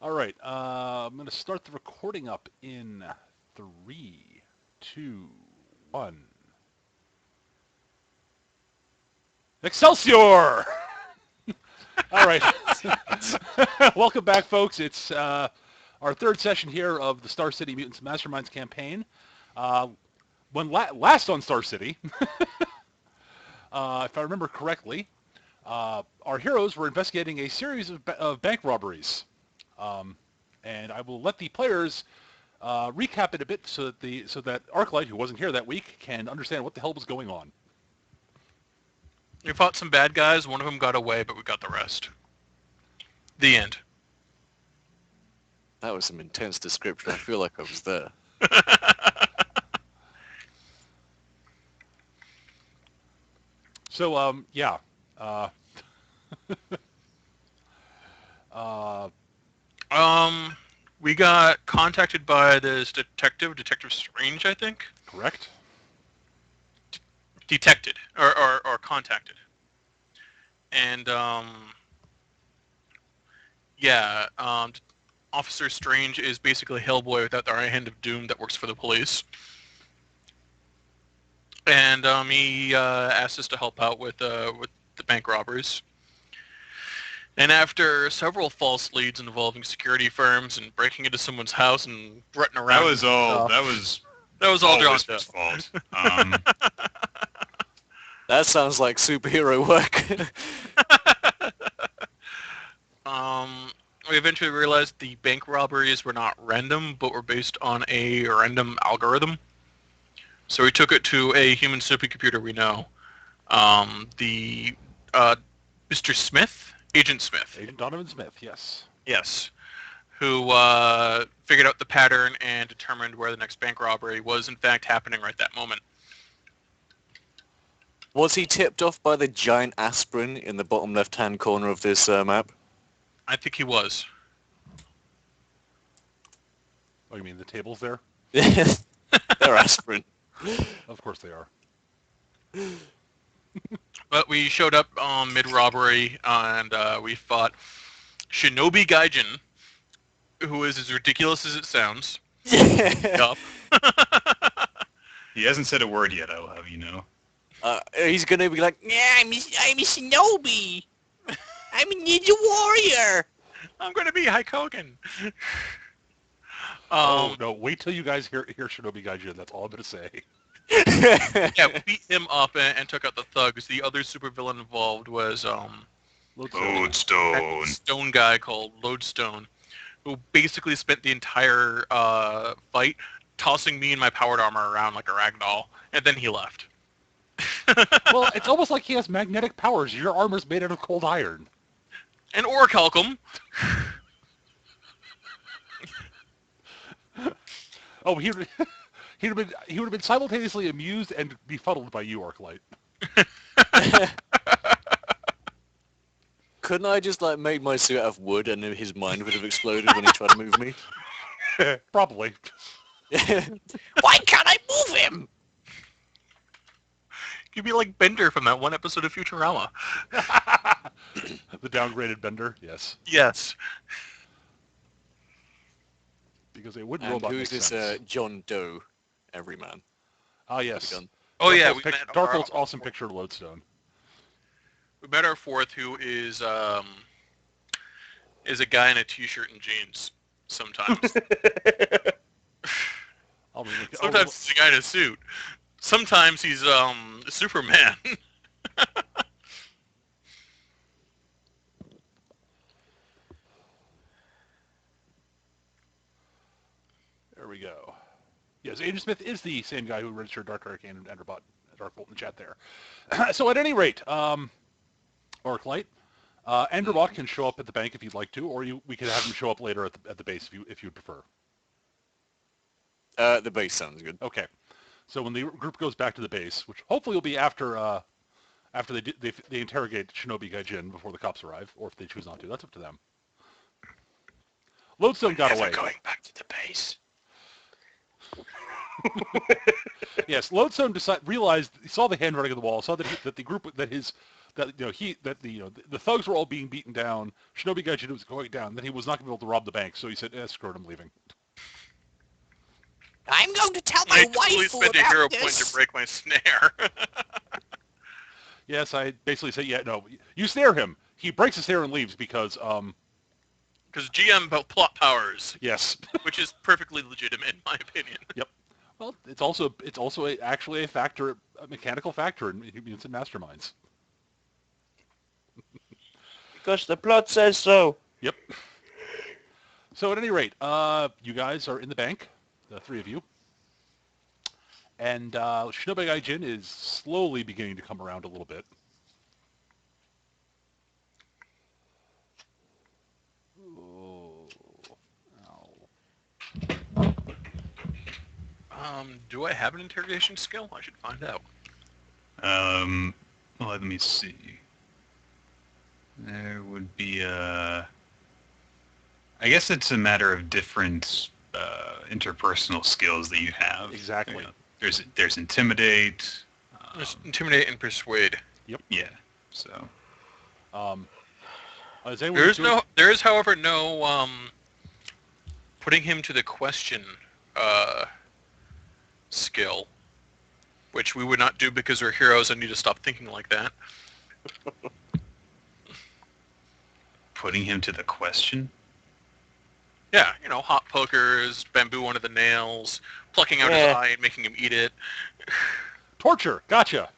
All right. I'm going to start the recording up in 3, 2, 1. Excelsior! All right. Welcome back, folks. It's our third session here of the Star City Mutants Masterminds campaign. When last on Star City, if I remember correctly, our heroes were investigating a series of bank robberies. And I will let the players recap it a bit so that Arclight, who wasn't here that week, can understand what the hell was going on. We fought some bad guys. One of them got away, but we got the rest. The end. That was some intense description. I feel like I was there. So, yeah. Uh, uh, We got contacted by this Detective Strange, I think. correct? Detected or contacted, and Officer Strange is basically Hellboy without the right hand of doom that works for the police. And he asked us to help out with the bank robberies. And after several false leads involving security firms and breaking into someone's house and rutting around, That was all. That was all John's Whisper's fault. That sounds like superhero work. We eventually realized the bank robberies were not random, but were based on a random algorithm. So we took it to a human supercomputer we know, Mr. Smith, Agent Smith. Agent Donovan Smith, yes. Yes, who figured out the pattern and determined where the next bank robbery was in fact happening right that moment. Was he tipped off by the giant aspirin in the bottom left-hand corner of this map? I think he was. Oh, you mean the tables there? They're aspirin. Of course they are. But we showed up mid-robbery, and we fought Shinobi Gaijin, who is as ridiculous as it sounds. Yup. He hasn't said a word yet, I'll have you know. He's going to be like, yeah, I'm a shinobi. I'm a ninja warrior. I'm going to be Haikoken. Oh, no, wait till you guys hear Shinobi Gaijin. That's all I'm going to say. Yeah, we beat him up and took out the thugs. The other supervillain involved was Lodestone. a stone guy called Lodestone, who basically spent the entire fight tossing me and my powered armor around like a ragdoll, and then he left. Well, it's almost like he has magnetic powers. Your armor's made out of cold iron. And orichalcum. Oh, he would have been simultaneously amused and befuddled by you, Arclight. Couldn't I just like make my suit out of wood and then his mind would have exploded when he tried to move me? Probably. Why can't I move him? You'd be like Bender from that one episode of Futurama. The downgraded Bender, yes. Yes. Because a wood And robot who's makes this sense. John Doe everyman? Ah, yes. Oh yeah, Darkholt's awesome picture of Lodestone. We met our fourth, who is a guy in a t-shirt and jeans. Sometimes. Sometimes he's a guy in a suit. Sometimes he's Superman. There we go. Yes, Agent Smith is the same guy who registered Dark Arcane and Enderbot Darkbolt in the chat there. So at any rate, Arclight, Enderbot can show up at the bank if you'd like to, or we could have him show up later at the base if you'd prefer. The base sounds good. Okay. So when the group goes back to the base, which hopefully will be after they interrogate Shinobi Gaijin before the cops arrive, or if they choose not to, that's up to them. Lodestone got away. Going back to the base. Yes, Lodestone realized he saw the handwriting on the wall, saw that the that the thugs were all being beaten down. Shinobi Gaijin was going down. Then he was not going to be able to rob the bank, so he said, "Screw it, I'm leaving." I'm going to tell I my totally wife spent a hero about point to this. break my snare. Yes, I basically said, "Yeah, no, you snare him." He breaks his snare and leaves because Because GM plot powers, yes. which is perfectly legitimate in my opinion. Yep. Well, it's also actually a factor, a mechanical factor in mutants and masterminds. Because the plot says so. Yep. So at any rate, you guys are in the bank, the three of you, and Shinobi Gaijin is slowly beginning to come around a little bit. Oh. Ow. Do I have an interrogation skill? I should find out. Well, let me see. There would be I guess it's a matter of different interpersonal skills that you have. Exactly. You know, there's intimidate. There's intimidate and persuade. Yeah. So. Is anyone doing- There is, however, no putting him to the question skill, which we would not do because we're heroes and need to stop thinking like that. Putting him to the question. Yeah, hot pokers, bamboo under the nails, plucking out his Yeah. eye and making him eat it. torture? Gotcha.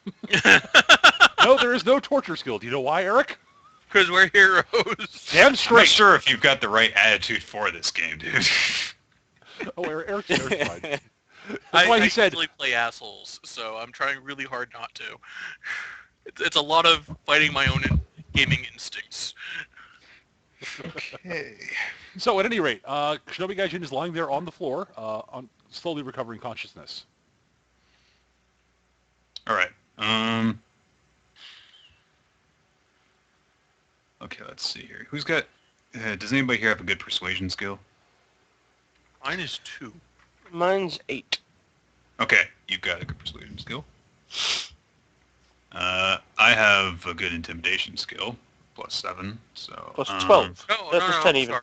No, there is no torture skill. Do you know why, Eric? Because we're heroes. Damn I'm not straight. sure if you've got the right attitude for this game, dude. Oh, Eric's fine. That's I why he said. usually play assholes, so I'm trying really hard not to. It's a lot of fighting my own gaming instincts. Okay. So at any rate, Shinobi Gaijin is lying there on the floor, slowly recovering consciousness. All right. Okay, let's see here. Who's got? Does anybody here have a good persuasion skill? Mine is 2. Mine's 8. Okay, you've got a good persuasion skill. I have a good intimidation skill, +7. So Plus 12. No, Plus 10 even. sorry.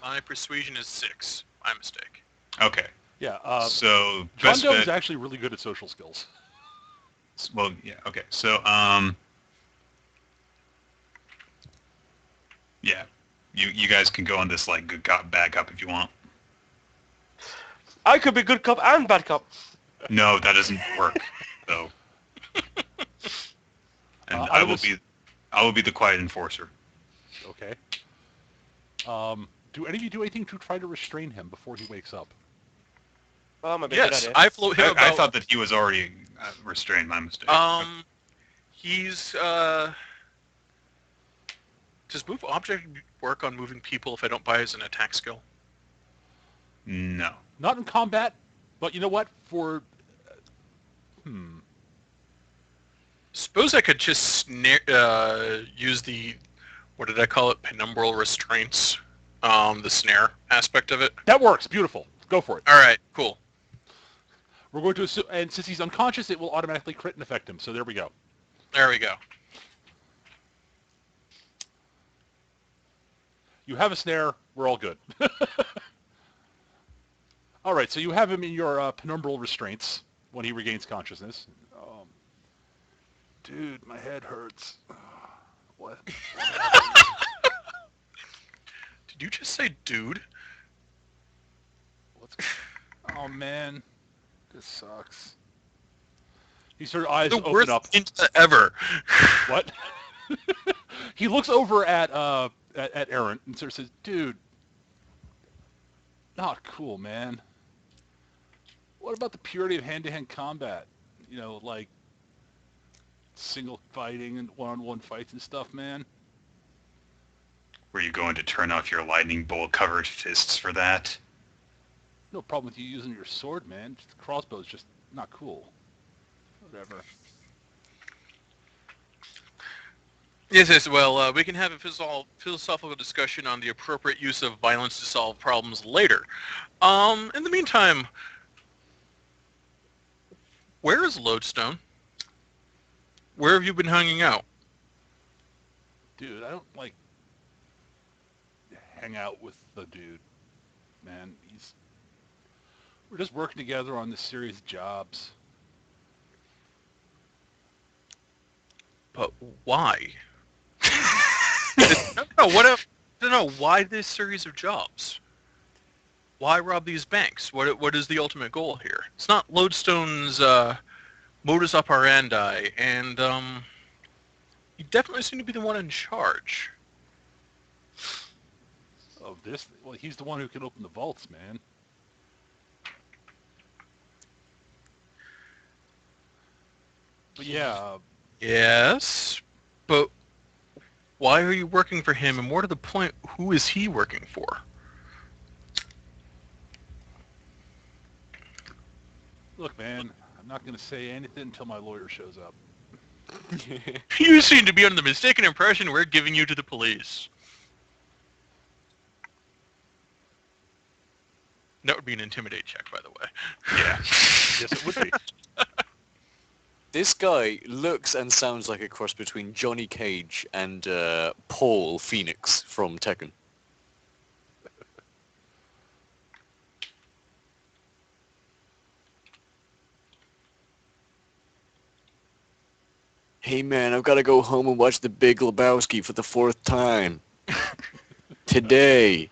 My persuasion is 6. My mistake. Okay, Yeah. so John best Doe is bet. actually really good at social skills. Well, yeah. Okay, so yeah, you guys can go on this like good cop bad cop if you want. I could be good cop and bad cop. No, that doesn't work though. And I I will was- be the quiet enforcer. Okay. Do any of you do anything to try to restrain him before he wakes up? Well, that might be a good Yes, idea. I float him I about. thought that he was already restrained. My mistake. He's does move object work on moving people if I don't buy as an attack skill? No. Not in combat, but you know what? Suppose I could just use the, what did I call it? Penumbral restraints. The snare aspect of it. That works. Beautiful. Go for it. All right, cool. We're going to assume, and since he's unconscious, it will automatically crit and affect him. So there we go. There we go. You have a snare. We're all good. All right. So you have him in your penumbral restraints when he regains consciousness. Dude, my head hurts. What? Did you just say dude? What's? Oh man, this sucks. He sort of eyes The open worst up. hint ever. What? He looks over at Aaron and sort of says, "Dude, not cool, man. What about the purity of hand-to-hand combat? You know, like single fighting and one-on-one fights and stuff, man." Were you going to turn off your lightning bolt covered fists for that? No problem with you using your sword, man. Just the crossbow's just not cool. Whatever. Yes. Well, we can have a philosophical discussion on the appropriate use of violence to solve problems later. In the meantime, where is Lodestone? Where have you been hanging out? Dude, I don't like hang out with the dude, man. We're just working together on this series of jobs. But why? No, what if? No, why this series of jobs? Why rob these banks? What is the ultimate goal here? It's not Lodestone's modus operandi, and you definitely seem to be the one in charge. Of this, well, he's the one who can open the vaults, man. But yeah, Yes, but why are you working for him? And more to the point, who is he working for? look, man, I'm not going to say anything until my lawyer shows up. You seem to be under the mistaken impression we're giving you to the police. That would be an intimidate check, by the way. Yeah, yes, it would be. This guy looks and sounds like a cross between Johnny Cage and Paul Phoenix from Tekken. Hey man, I've got to go home and watch The Big Lebowski for the 4th time. Today.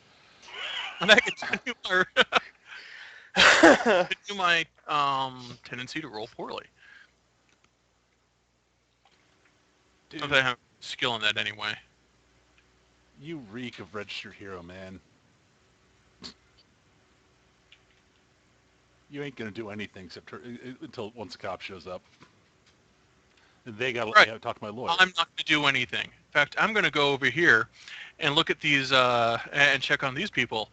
And I continue my tendency to roll poorly. Dude, Not that I have skill in that anyway. you reek of registered hero, man. You ain't going to do anything except until once the cop shows up. And they got to Right. talk to my lawyer. I'm not going to do anything. In fact, I'm going to go over here and look at these and check on these people.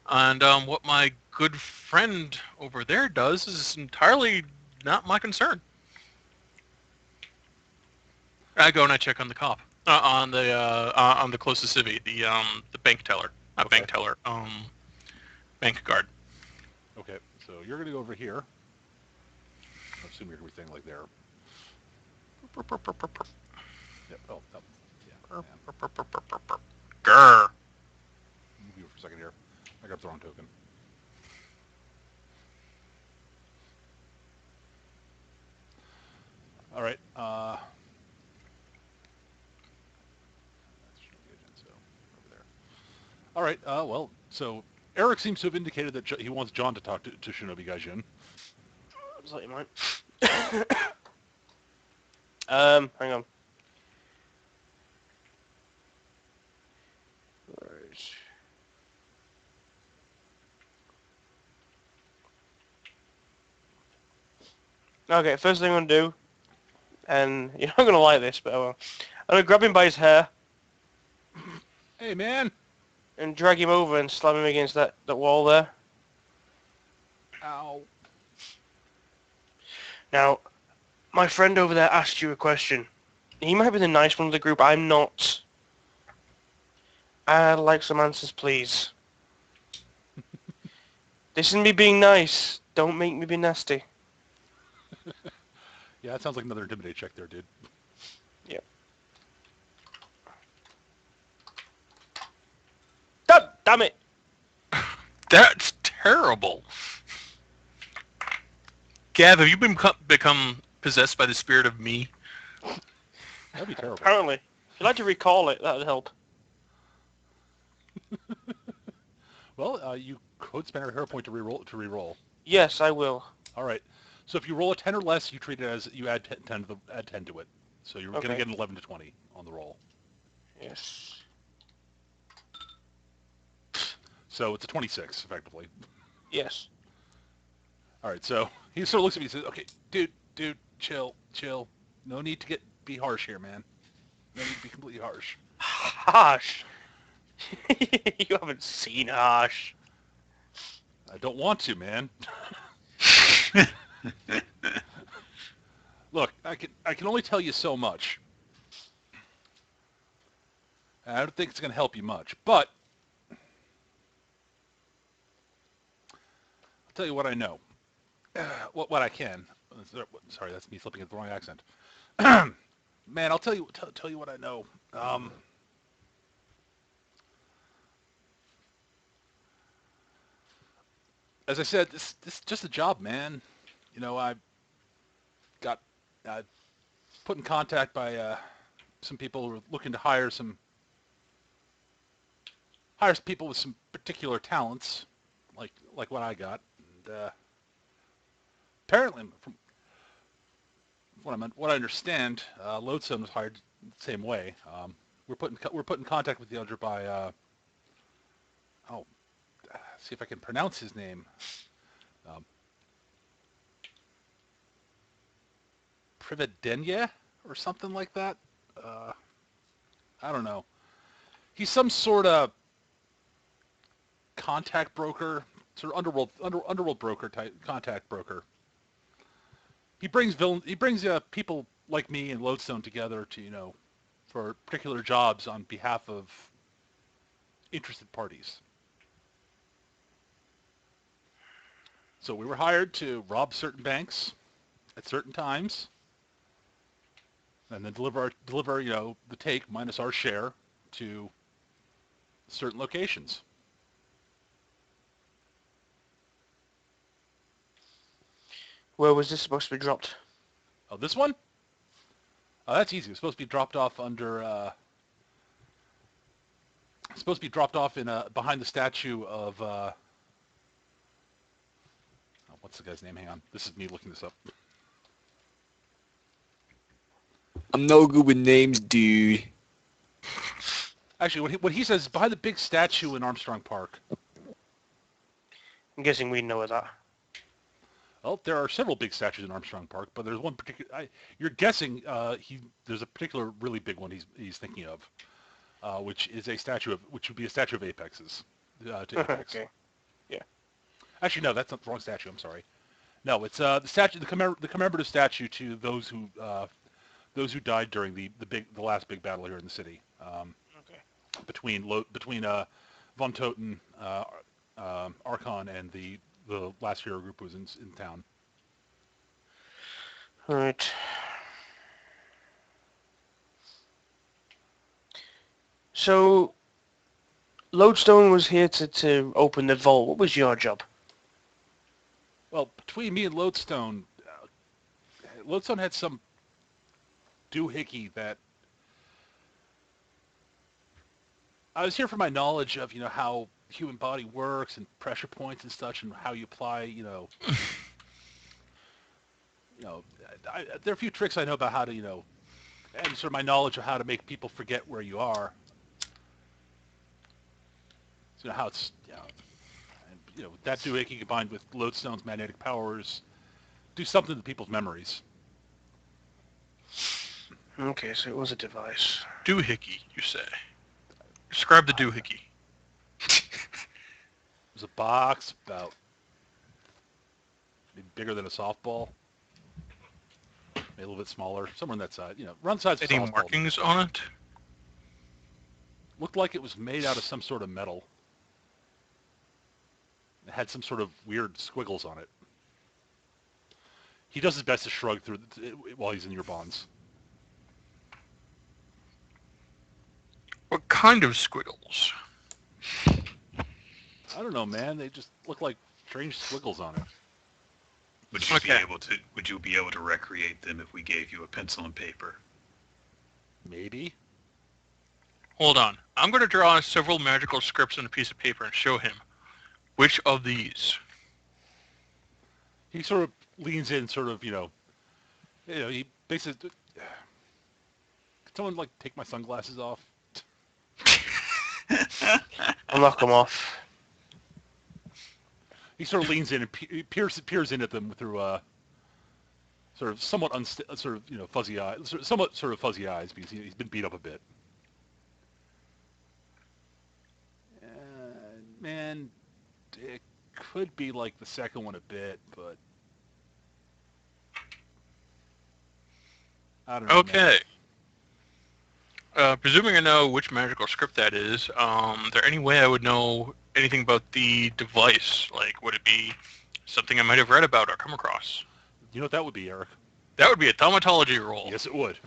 And what my good friend over there does is entirely not my concern. I go and I check on the cop, on the closest civvy, the bank teller, not Okay. bank teller, bank guard. Okay, so you're going to go over here. I assume you're going to be staying like there. Yep. Oh, yeah. Grr. Move you for a second here. I grabbed the wrong token. All right. So over there. All right. Well, so Eric seems to have indicated that he wants John to talk to Shinobi Gaijin. Is that your mind? Hang on. Right. Okay, first thing I'm gonna do, and you're not gonna like this, but I will. I'm gonna grab him by his hair Hey, man. and drag him over and slam him against that wall there. Ow. Now, my friend over there asked you a question. He might be the nice one of the group. I'm not. I'd like some answers, please. This isn't me being nice. Don't make me be nasty. Yeah, that sounds like another intimidate check there, dude. Yep. Damn it! That's terrible. Gav, have you become possessed by the spirit of me? That'd be terrible. Apparently. If you'd like to recall it, that would help. Well, you could spend a hero point to reroll. Yes, I will. All right. So if you roll a 10 or less, you treat it as you add 10 to it. So you're going to Okay. get an 11 to 20 on the roll. Yes. So it's a 26, effectively. Yes. All right. So he sort of looks at me and says, "Okay, dude, chill. No need to be harsh here, man. No need to be completely harsh." Harsh. You haven't seen Harsh. I don't want to, man. Look, I can only tell you so much. I don't think it's going to help you much, but I'll tell you what I know. What I can. Sorry, that's me flipping at the wrong accent. man, I'll tell you what I know. As I said, this is just a job, man. You know, I got put in contact by some people who are looking to hire some people with some particular talents, like what I got. And apparently, from what I understand, Lodestone was hired the same way. We're put in contact with the other by oh, see if I can pronounce his name. Um, Privedenia or something like that. Uh, I don't know. He's some sort of contact broker, sort of underworld broker type contact broker. He brings people like me and Lodestone together to for particular jobs on behalf of interested parties. So we were hired to rob certain banks at certain times, and then deliver the take minus our share to certain locations. Where was this supposed to be dropped? Oh, this one? Oh, that's easy. It's supposed to be dropped off it's supposed to be dropped off in behind the statue of what's the guy's name? Hang on. This is me looking this up. I'm no good with names, dude. Actually, what he says is behind the big statue in Armstrong Park. I'm guessing we know that. Well, there are several big statues in Armstrong Park, but there's one particular. You're guessing there's a particular really big one he's thinking of, which would be a statue of Apex's to Apex. Okay. Yeah. Actually, no, that's not the wrong statue. I'm sorry. No, it's the commemorative statue to those who died during the last big battle here in the city. Okay. Between Von Toten, Archon, and the last hero group was in town. All right. So, Lodestone was here to open the vault. What was your job? Well, between me and Lodestone, Lodestone had some doohickey that I was here for my knowledge of how human body works and pressure points and such, and how you apply there are a few tricks I know about how to and sort of my knowledge of how to make people forget where you are. So how it's and, that doohickey combined with Lodestone's magnetic powers do something to people's memories. Okay, so it was a device. Doohickey, you say? Describe the doohickey. It was a box about maybe bigger than a softball, maybe a little bit smaller, somewhere in that size. Run size of a Any softball. markings on it? Looked like it was made out of some sort of metal. It had some sort of weird squiggles on it. He does his best to shrug through while he's in your bonds. What kind of squiggles? I don't know, man. They just look like strange squiggles on it. Would you Okay. be able to recreate them if we gave you a pencil and paper? Maybe. Hold on. I'm going to draw several magical scripts on a piece of paper and show him. Which of these? He sort of leans in, sort of, he basically. Could someone take my sunglasses off? I'll knock them off. He sort of leans in and peers in at them through sort of somewhat fuzzy eyes, somewhat sort of fuzzy eyes because he's been beat up a bit. Man, it could be like the second one a bit, but I don't know. Okay. Presuming I know which magical script that is, there any way I would know anything about the device? Like, would it be something I might have read about or come across? You know what that would be, Eric? That would be a thaumatology roll. Yes, it would.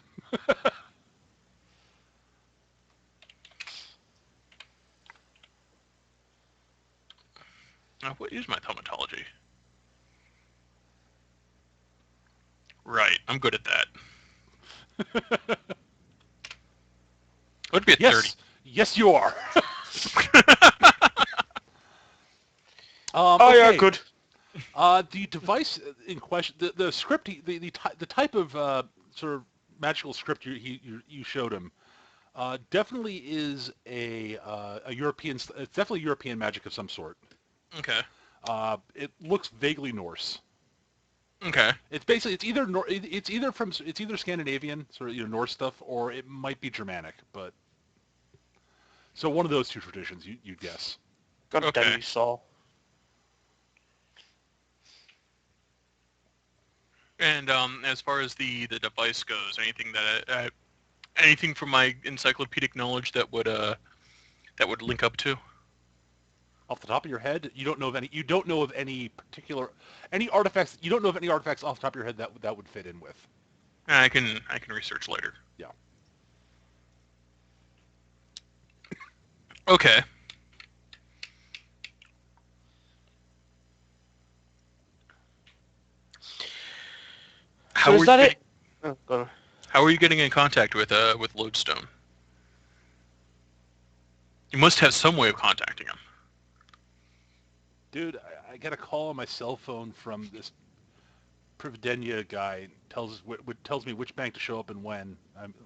What is my thaumatology? Right, I'm good at that. Would be at Yes, yes, you are. Oh yeah, Okay. good. The device in question, the script, the type of sort of magical script you showed him, definitely is a European. It's definitely European magic of some sort. Okay. It looks vaguely Norse. Okay. It's basically it's either Scandinavian, sort of Norse stuff, or it might be Germanic. But so one of those two traditions, you'd guess. God damn Okay. you, Saul. And as far as the device goes, anything from my encyclopedic knowledge that would link up to? Off the top of your head, you don't know of any. You don't know of any particular any artifacts. You don't know of any artifacts off the top of your head that would fit in with. I can research later. Yeah. Okay. So is that it? Oh, go on. How are you getting in contact with Lodestone? You must have some way of contacting him. Dude, I got a call on my cell phone from this Prividenia guy. Tells me which bank to show up and when.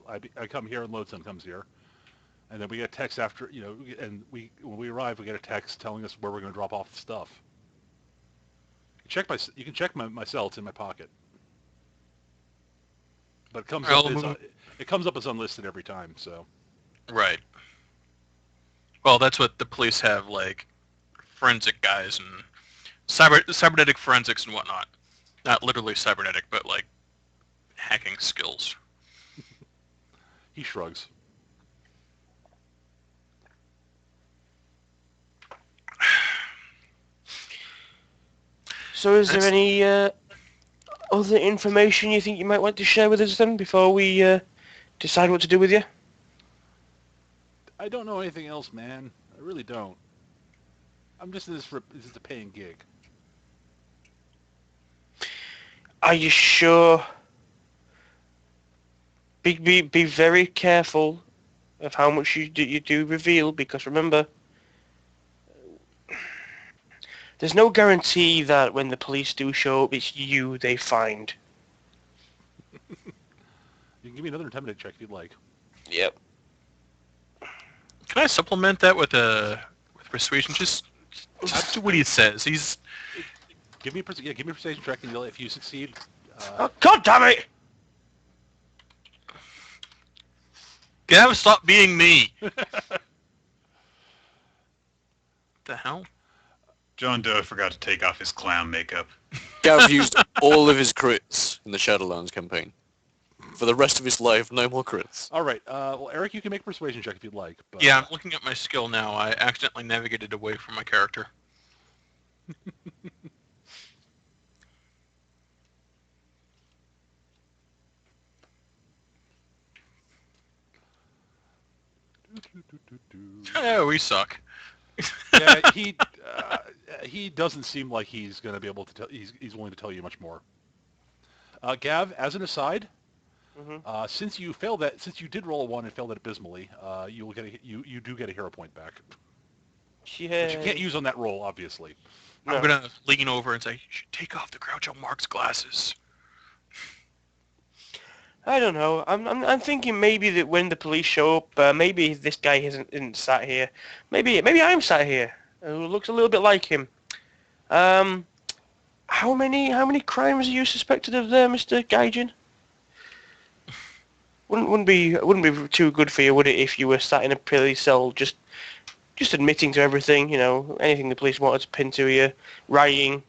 I come here and Lodestone comes here, and then we get a text after and when we arrive we get a text telling us where we're going to drop off the stuff. You can check my cell. It's in my pocket, but it comes up as unlisted every time. So Right. Well, that's what the police have, like forensic guys and cybernetic forensics and whatnot. Not literally cybernetic, but like hacking skills. he shrugs. So is there That's- any other information you think you might want to share with us then before we decide what to do with you? I don't know anything else, man. I really don't. I'm just in this for this is a paying gig. Are you sure? Be very careful of how much you do reveal, because remember, there's no guarantee that when the police do show up, it's you they find. You can give me another intimidate check if you'd like. Yep. Can I supplement that with persuasion? Just do what he says. He's Give me give me a persuasion check, and if you succeed, Oh, God damn it! Gav, stop being me. The hell? John Doe forgot to take off his clown makeup. Gav used all of his crits in the Shadowlands campaign. For the rest of his life, no more crits. all right. Well, Eric, you can make a persuasion check if you'd like. But, Yeah, I'm looking at my skill now. I accidentally navigated away from my character. Oh, we suck. yeah, he doesn't seem like he's going to be able to tell. He's willing to tell you much more. Gav, as an aside, Mm-hmm. since you did roll a 1 and failed it abysmally, you will you do get a hero point back, Yeah. which you can't use on that roll, obviously. No. I'm gonna lean over and say, "You should take off the Groucho Marx glasses." I don't know. I'm thinking maybe that when the police show up, maybe this guy isn't sat here. Maybe I'm sat here. Who looks a little bit like him. Um, how many crimes are you suspected of there, Mr. Gaijin? Wouldn't be too good for you, would it, if you were sat in a police cell just admitting to everything, anything the police wanted to pin to you, writing,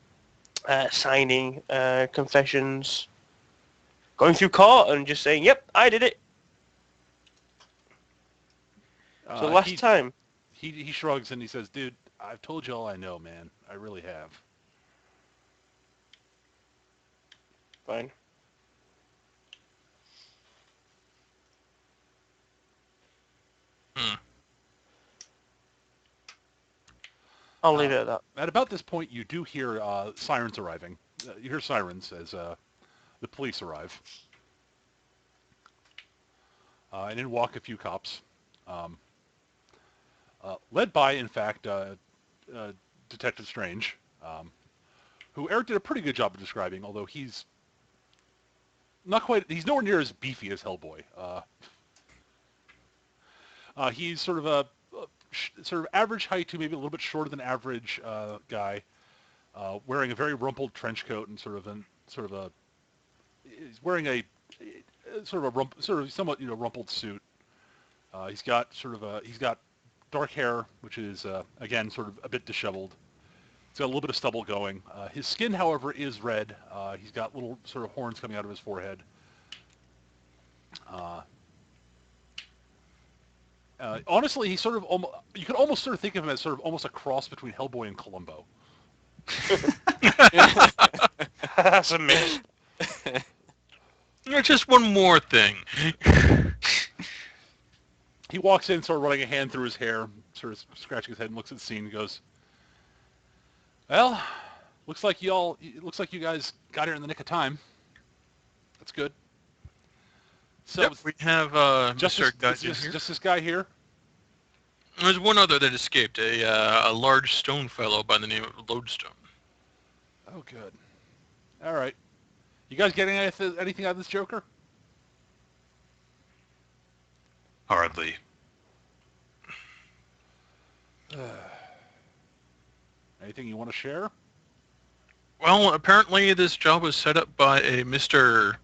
signing, confessions, going through court and just saying, "Yep, I did it." So last time. He shrugs and he says, "Dude, I've told you all I know, man. I really have." Fine. Hmm. I'll leave it at that. At about this point, you do hear sirens arriving. You hear sirens as the police arrive. And in walk a few cops, um, led by, in fact, Detective Strange, who Eric did a pretty good job of describing, although he's nowhere near as beefy as Hellboy. He's sort of sort of average height to maybe a little bit shorter than average guy, wearing a very rumpled trench coat and he's wearing a sort of somewhat rumpled suit. He's got dark hair, which is again sort of a bit disheveled. He's got a little bit of stubble going. His skin, however, is red. He's got little sort of horns coming out of his forehead. Honestly, he's sort of you could almost sort of think of him as sort of almost a cross between Hellboy and Columbo. That's a mix. Just one more thing. He walks in, sort of running a hand through his hair, sort of scratching his head, and looks at the scene and goes, "Well, looks like you guys got here in the nick of time. That's good." So Yep, we have Mr. Gudgeon here. just this guy here. There's one other that escaped, a large stone fellow by the name of Lodestone. Oh, good. All right. You guys getting anything out of this Joker? Hardly. Anything you want to share? Well, apparently this job was set up by a Mr.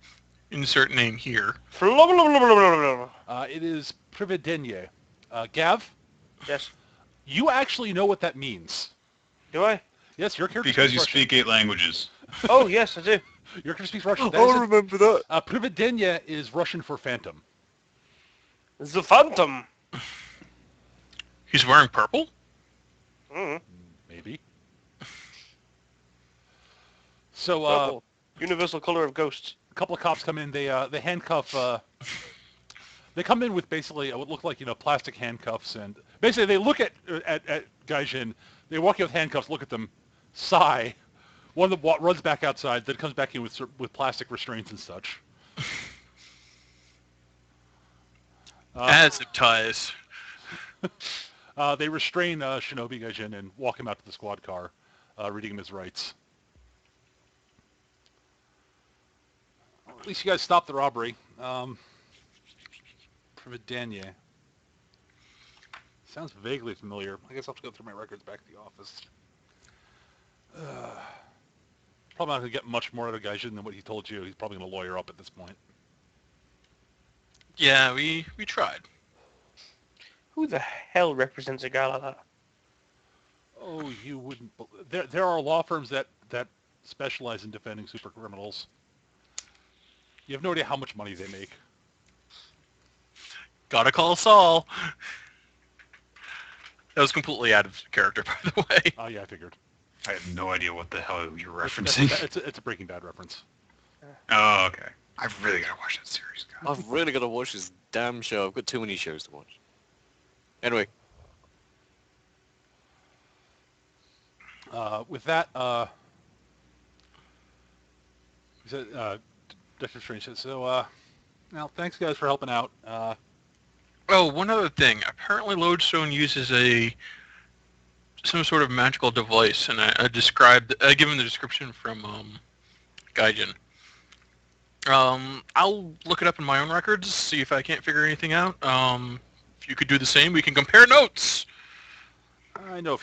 Insert name here. It is Prividenye. Gav, Yes. you actually know what that means. Do I? Yes, your character Because speaks you Russian. speak 8 languages. Oh, yes, I do. Your character speaks Russian. I remember that. Prividenye is Russian for phantom. The Phantom. He's wearing purple? Mm. Maybe. So, Purple. Universal color of ghosts. a couple of cops come in. They handcuff. They come in with basically what look like plastic handcuffs, and basically they look at Gaijin. They walk in with handcuffs, look at them, sigh. One of them runs back outside, then comes back in with plastic restraints and such. Zip ties. They restrain Shinobi Gaijin and walk him out to the squad car, reading him his rights. At least you guys stopped the robbery. Prividanye. Sounds vaguely familiar. I guess I'll have to go through my records back to the office. Probably not going to get much more out of Gaijin than what he told you. He's probably going to lawyer up at this point. Yeah, we tried. Who the hell represents a guy like that? Oh, you wouldn't... There are law firms that specialize in defending super criminals. You have no idea how much money they make. Gotta call Saul. That was completely out of character, by the way. Oh, yeah, I figured. I have no idea what the hell you're It's referencing. a Breaking Bad reference. Oh, okay. I've really got to watch that series. God. I've really got to watch this damn show. I've got too many shows to watch. Anyway, With that, Dr. Strange says, so, well, thanks, guys, for helping out. Oh, one other thing. Apparently Lodestone uses some sort of magical device, and I give him the description from Gaijin. I'll look it up in my own records, see if I can't figure anything out. If you could do the same, we can compare notes. I know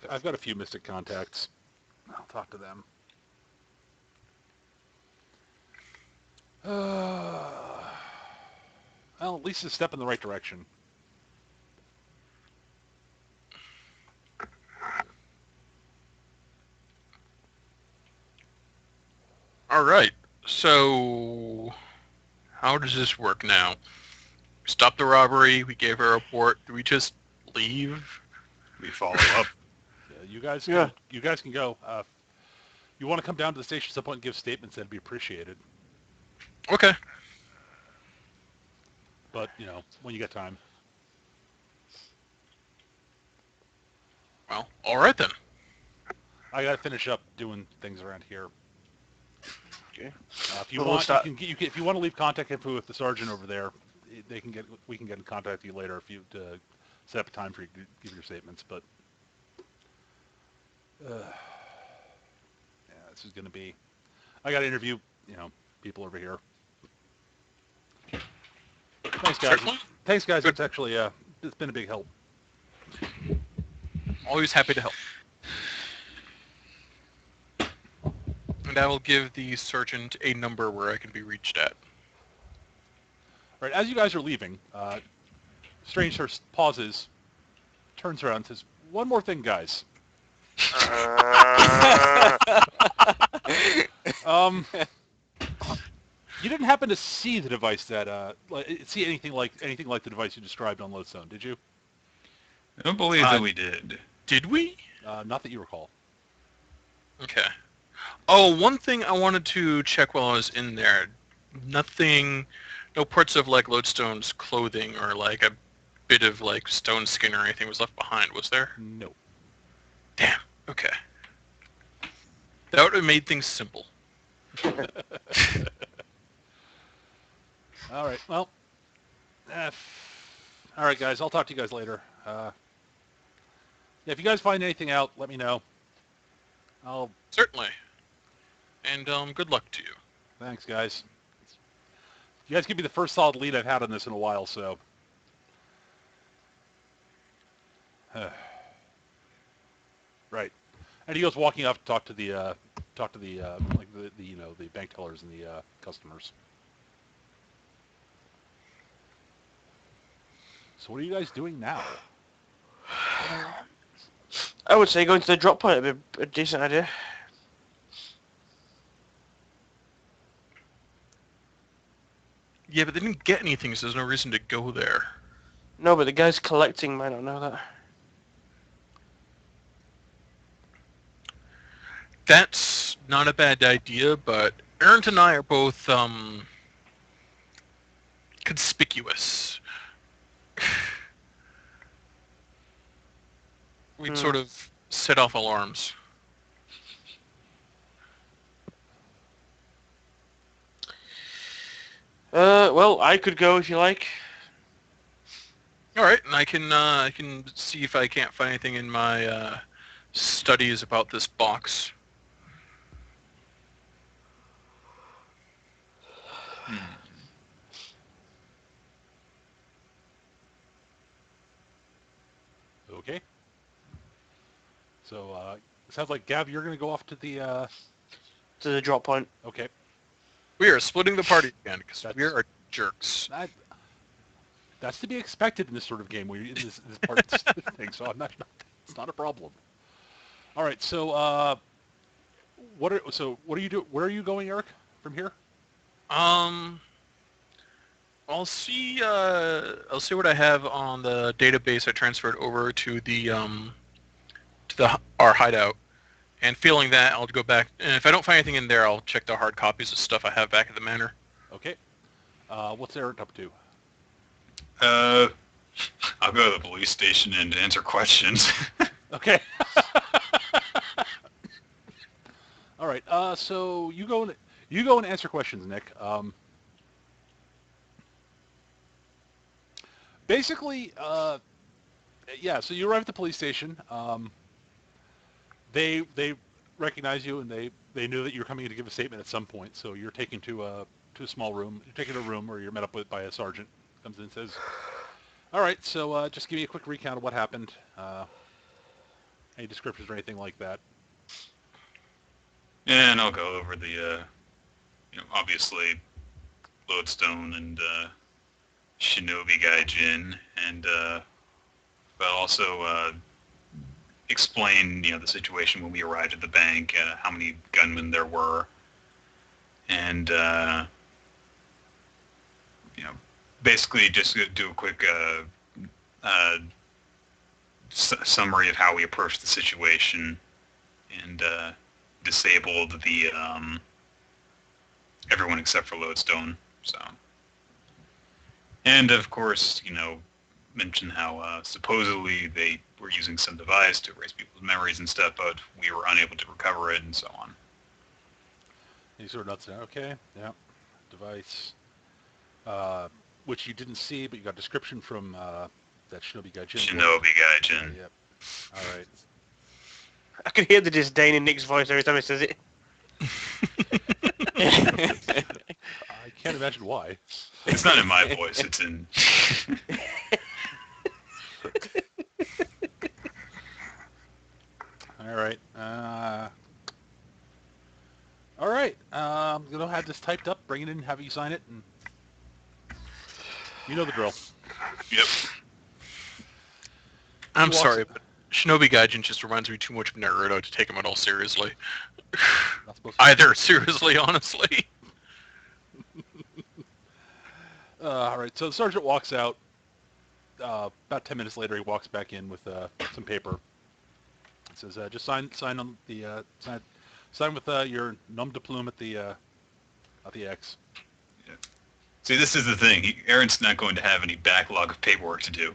I've got a few Mystic contacts. I'll talk to them. Well, at least a step in the right direction. All right. So, how does this work now? We stopped the robbery. We gave her a report. Do we just leave? We follow up. You guys can go. If you want to come down to the station at some point and give statements, that'd be appreciated. Okay. But, when you get time. Well, all right then. I gotta finish up doing things around here. Okay. If you Well, we'll want, start- if you want to leave contact info with the sergeant over there, we can get in contact with you later if you set up a time for you to give your statements. But yeah, this is gonna be. I gotta interview, people over here. Thanks, guys. Certainly. Thanks, guys. Good. It's actually it's been a big help. Always happy to help. And I will give the sergeant a number where I can be reached at. All right, as you guys are leaving, Strange Sir pauses, turns around, and says, "One more thing, guys. Um, you didn't happen to see the device that see anything like the device you described on Lodestone, did you? I don't believe that we did. Did we? Not that you recall. Okay. Oh, one thing I wanted to check while I was in there. Nothing, no parts of like Lodestone's clothing or like a bit of like stone skin or anything was left behind, was there? No. Damn. Okay. That would have made things simple. All right. Well. All right, guys. I'll talk to you guys later. Yeah, if you guys find anything out, let me know. I'll. Certainly. And good luck to you. Thanks, guys. You guys could be the first solid lead I've had on this in a while, so. Right. And he goes walking up to talk to the the bank tellers and the customers. So what are you guys doing now? I would say going to the drop point would be a decent idea. Yeah, but they didn't get anything, so there's no reason to go there. No, but the guys collecting might not know that. That's not a bad idea, but Aaron and I are both conspicuous. We'd sort of set off alarms. Well, I could go if you like. All right, and I can see if I can't find anything in my studies about this box. Okay. So it sounds like Gav, you're going to go off to the. To the drop point. Okay. We are splitting the party again because we are jerks. That's to be expected in this sort of game where in this part of this thing. So it's not a problem. All right. So what are you doing? Where are you going, Eric? From here? I'll see what I have on the database I transferred over to our hideout. And feeling that, I'll go back. And if I don't find anything in there, I'll check the hard copies of stuff I have back at the manor. Okay. What's Eric up to? I'll go to the police station and answer questions. Okay. All right. So you go and answer questions, Nick. Basically, yeah. So you arrive at the police station. They recognize you and they knew that you're coming in to give a statement at some point. So you're taken to a small room. You're taken to a room where you're met up by a sergeant. Comes in and says, "All right. So just give me a quick recount of what happened. Any descriptions or anything like that." And I'll go over the, obviously, Lodestone and Shinobi Gaijin, and but also explain, the situation when we arrived at the bank, how many gunmen there were, and basically just do a quick summary of how we approached the situation and disabled the everyone except for Lodestone. So, and of course, mention how supposedly they were using some device to erase people's memories and stuff, but we were unable to recover it and so on. You sort of nuts down. Okay, yeah. Device, which you didn't see, but you got a description from that Shinobi guy Jin. Shinobi Gaijin. Yep. All right. I can hear the disdain in Nick's voice every time he says it. I can't imagine why. It's not in my voice, it's in... All right. All right. I'm gonna have this typed up, bring it in, have you sign it, and you know the drill. Yep. I'm walks- sorry, but Shinobi Gaijin just reminds me too much of Naruto to take him at all seriously. Not supposed to. Either seriously, honestly. All right. So the sergeant walks out. About 10 minutes later, he walks back in with some paper. It says, "Just sign on the sign with your nom de plume at the X." See, this is the thing. Aaron's not going to have any backlog of paperwork to do.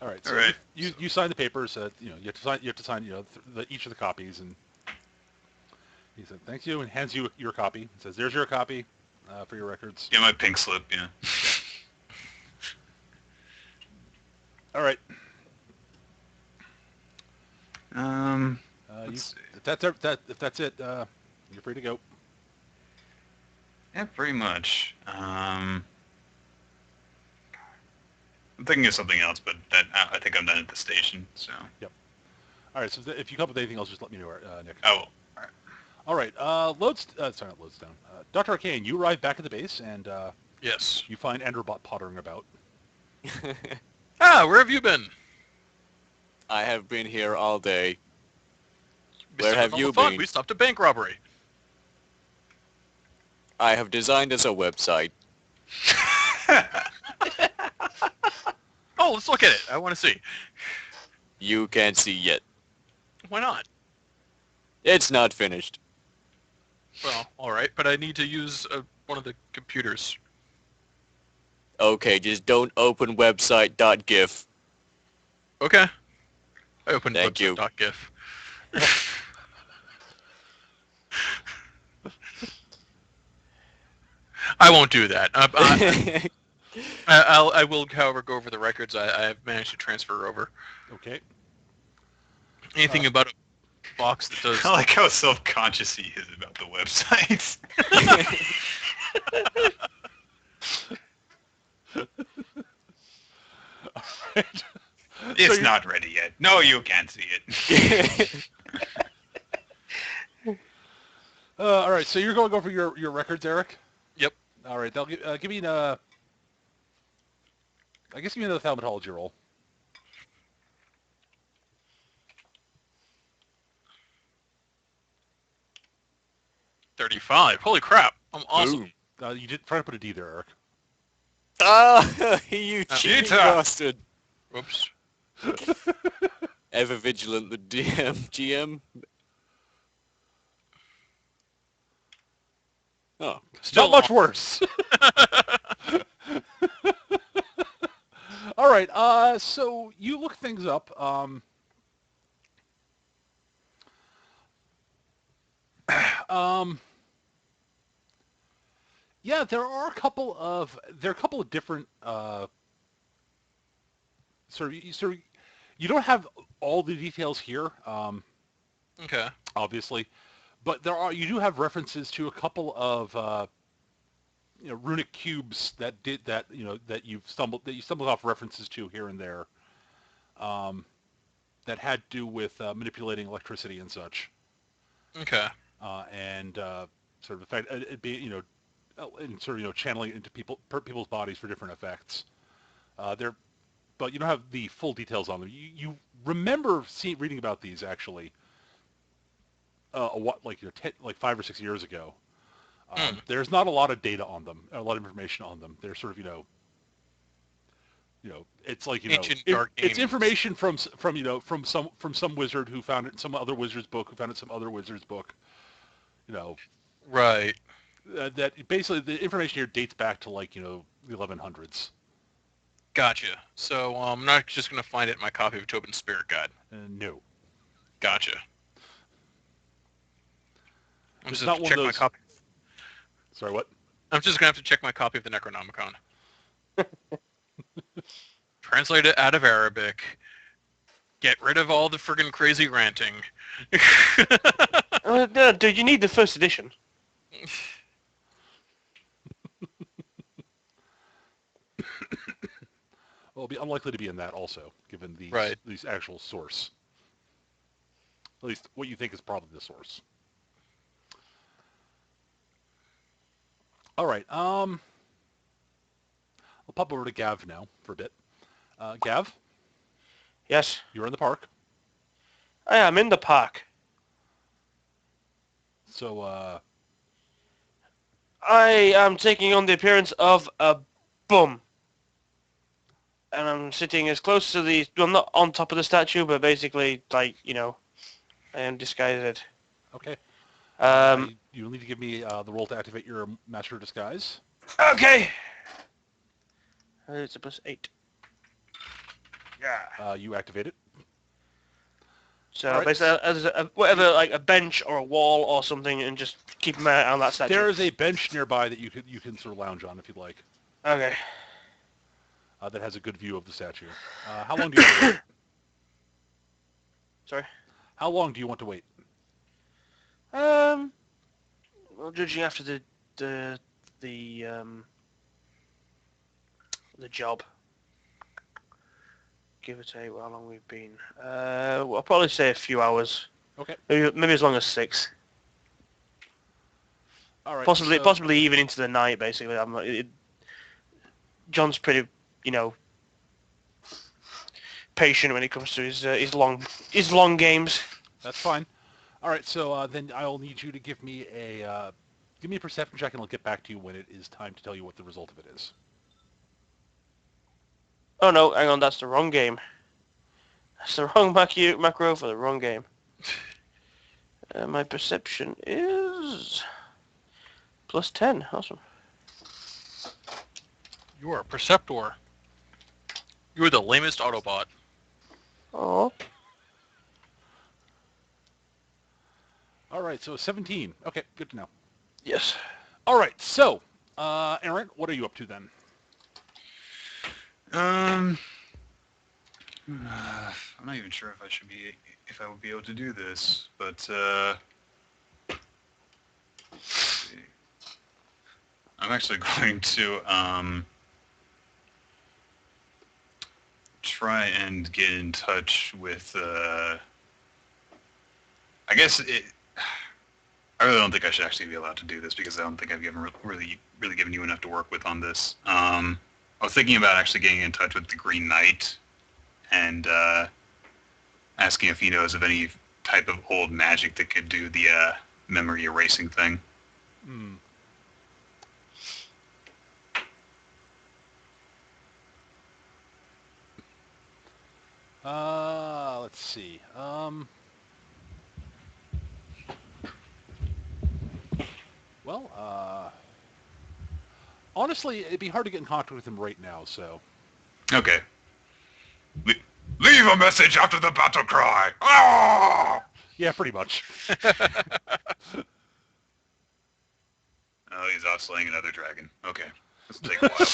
All right. So All right. you sign the papers. You have to sign each of the copies, and he said, "Thank you," and hands you your copy. He says, "There's your copy for your records." Yeah, my pink slip, yeah. All right. Let's see. If that's it, you're free to go. Yeah, pretty much. I'm thinking of something else, but I think I'm done at the station, so... All right. So if you come up with anything else, just let me know, Nick. Oh, All right. Sorry, not Lodestone. Dr. Arcane, you arrive back at the base, and Yes. you find Enderbot pottering about. Ah, where have you been? I have been here all day. We Where stopped have all you the fun. been? We stopped a bank robbery. I have designed us a website. Oh, let's look at it. I want to see. You can't see yet. Why not? It's not finished. Well, all right, but I need to use one of the computers. Okay, just don't open website.gif. Okay. I opened Thank you. website.gif. I won't do that. I will, however, go over the records I have managed to transfer over. Okay. Anything about a box that does... I like how self-conscious he is about the website. All right. It's So not ready yet. No, you can't see it. All right. So you're going over your records, Eric. Yep. All right. They'll give me I guess give me another thaumatology roll. 35. Holy crap. I'm awesome. Boom. You did try to put a D there, Eric. Ah, you cheating Cheater. bastard. Whoops. Ever vigilant, the DM, GM. Oh, Still Not much worse. All right. So you look things up. Yeah, there are a couple of different you don't have all the details here, Okay. obviously, but you do have references to a couple of runic cubes that you stumbled off references to here and there, that had to do with manipulating electricity and such, Okay. and sort of the fact it be and sort of channeling it into people's bodies for different effects. But you don't have the full details on them. You remember reading about these actually, like 5 or 6 years ago. There's not a lot of data on them, a lot of information on them. They're sort of it's like Ancient dark it's games. information from some wizard who found it in some other wizard's book, who found it in some other wizard's book. you know, Right. that basically the information here dates back to like, the 1100s. Gotcha. So I'm not just going to find it in my copy of Tobin's Spirit Guide. No. Gotcha. I'm It's just not have to one of check my those... copy. Sorry, what? I'm just going to have to check my copy of the Necronomicon. Translate it out of Arabic. Get rid of all the friggin' crazy ranting. No, dude, you need the first edition. Well, it'll be unlikely to be in that also, given Right. these actual source. At least what you think is probably the source. All right. I'll pop over to Gav now for a bit. Gav, Yes. you're in the park. I am in the park. So, I am taking on the appearance of a bum. And I'm sitting as close to the... Well, not on top of the statue, but basically, like, I am disguised. okay. Um, You'll need to give me the roll to activate your Master of Disguise. okay. It's a +8. Yeah. You activate it. So Alright. basically, as whatever, like a bench or a wall or something, and just keep an eye on that statue. There is a bench nearby that you can sort of lounge on if you'd like. Okay. That has a good view of the statue. How long do you want to wait? Sorry. How long do you want to wait? Well, judging after the job, give or take how long we've been. Well, I'll probably say a few hours. Okay. Maybe as long as 6. All right. Possibly even into the night. Basically, John's pretty, patient when it comes to his long games. That's fine. All right. So then I'll need you to give me a perception check, and I'll get back to you when it is time to tell you what the result of it is. Oh no, hang on, that's the wrong game. That's the wrong macro for the wrong game. My perception is +10. Awesome. You are a Perceptor. You are the lamest Autobot. Oh. All right. So 17. Okay. Good to know. Yes. All right. So, Aaron, what are you up to then? I'm not even sure if I would be able to do this, but let's see. I'm actually going to try and get in touch with. I guess it. I really don't think I should actually be allowed to do this because I don't think I've really given you enough to work with on this. I was thinking about actually getting in touch with the Green Knight and asking if he knows of any type of old magic that could do the memory erasing thing. Hmm. Let's see. Well, honestly, it'd be hard to get in contact with him right now, so... Okay. Leave a message after the battle cry! Ah! Yeah, pretty much. Oh, he's off slaying another dragon. Okay. This will take a while.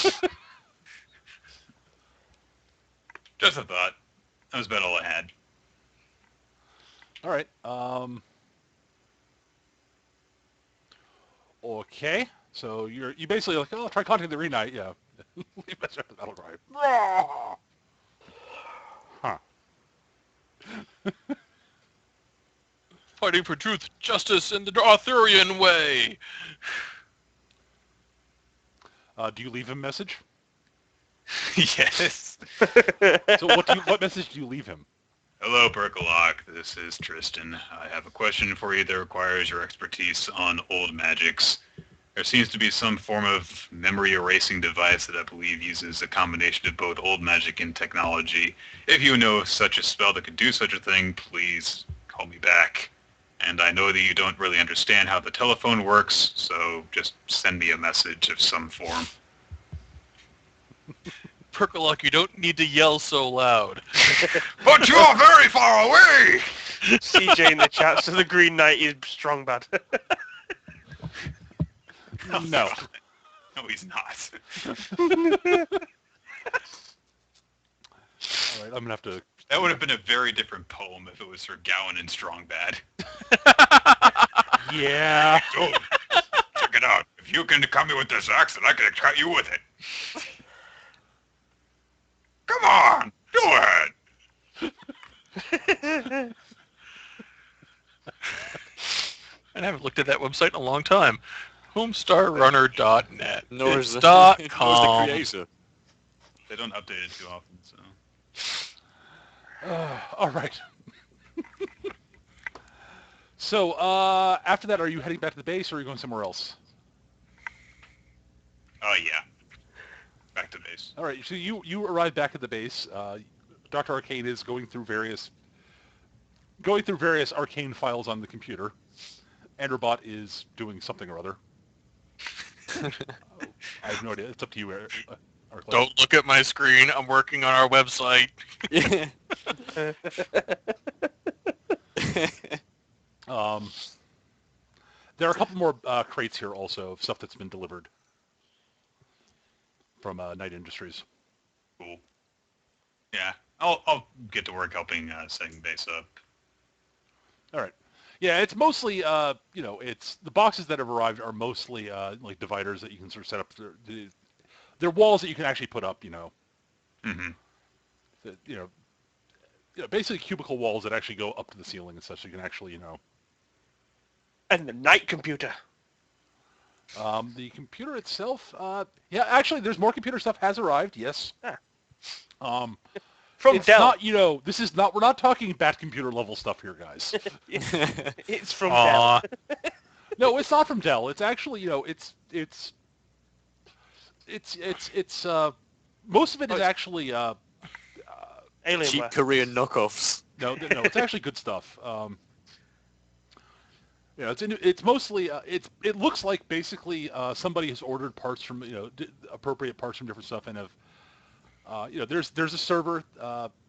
Just a thought. That was about all I had. All right. Okay. So you basically like, oh, try contacting the Green Knight. Yeah. Leave message after the battle cry. Huh. Fighting for truth, justice, in the Arthurian way. Do you leave him a message? Yes. So what message do you leave him? Hello, Perkalock. This is Tristan. I have a question for you that requires your expertise on old magics. There seems to be some form of memory erasing device that I believe uses a combination of both old magic and technology. If you know of such a spell that could do such a thing, please call me back. And I know that you don't really understand how the telephone works, so just send me a message of some form. Perkalock, you don't need to yell so loud. But you're very far away! CJ in the chat, so the Green Knight is strong bad. No. No, he's not. All right, I'm gonna have to. That would have been a very different poem if it was for Gowan and Strong Bad. Yeah. Dude, check it out. If you can come me with this accent, I can cut you with it. Come on, do it. I haven't looked at that website in a long time. Homestarrunner.net. Nor It's is dot nor is the com. creator. They don't update it too often, so. All right. So after that, are you heading back to the base, or are you going somewhere else? Oh, yeah. Back to base. All right. So you arrive back at the base. Dr. Arcane is going through various arcane files on the computer. Enderbot is doing something or other. I have no idea. It's up to you, Arclay. Don't look at my screen. I'm working on our website. Yeah. There are a couple more crates here also of stuff that's been delivered from Night Industries. Cool. Yeah, I'll get to work helping setting base up. All right. Yeah, it's mostly, it's the boxes that have arrived are mostly like dividers that you can sort of set up. They're walls that you can actually put up, Mm-hmm. that, basically cubicle walls that actually go up to the ceiling and such. So you can actually, And the night computer. the computer itself, yeah, actually, there's more computer stuff has arrived. Yes. Ah. From it's Dell. not, this is not, we're not talking bat computer level stuff here, guys. It's from Aw. Dell. No, it's not from Dell. It's actually, it's most of it is actually, Cheap Alienware. Korean knockoffs. no, it's actually good stuff. It's mostly, it looks like basically somebody has ordered parts from, appropriate parts from different stuff and have, there's a server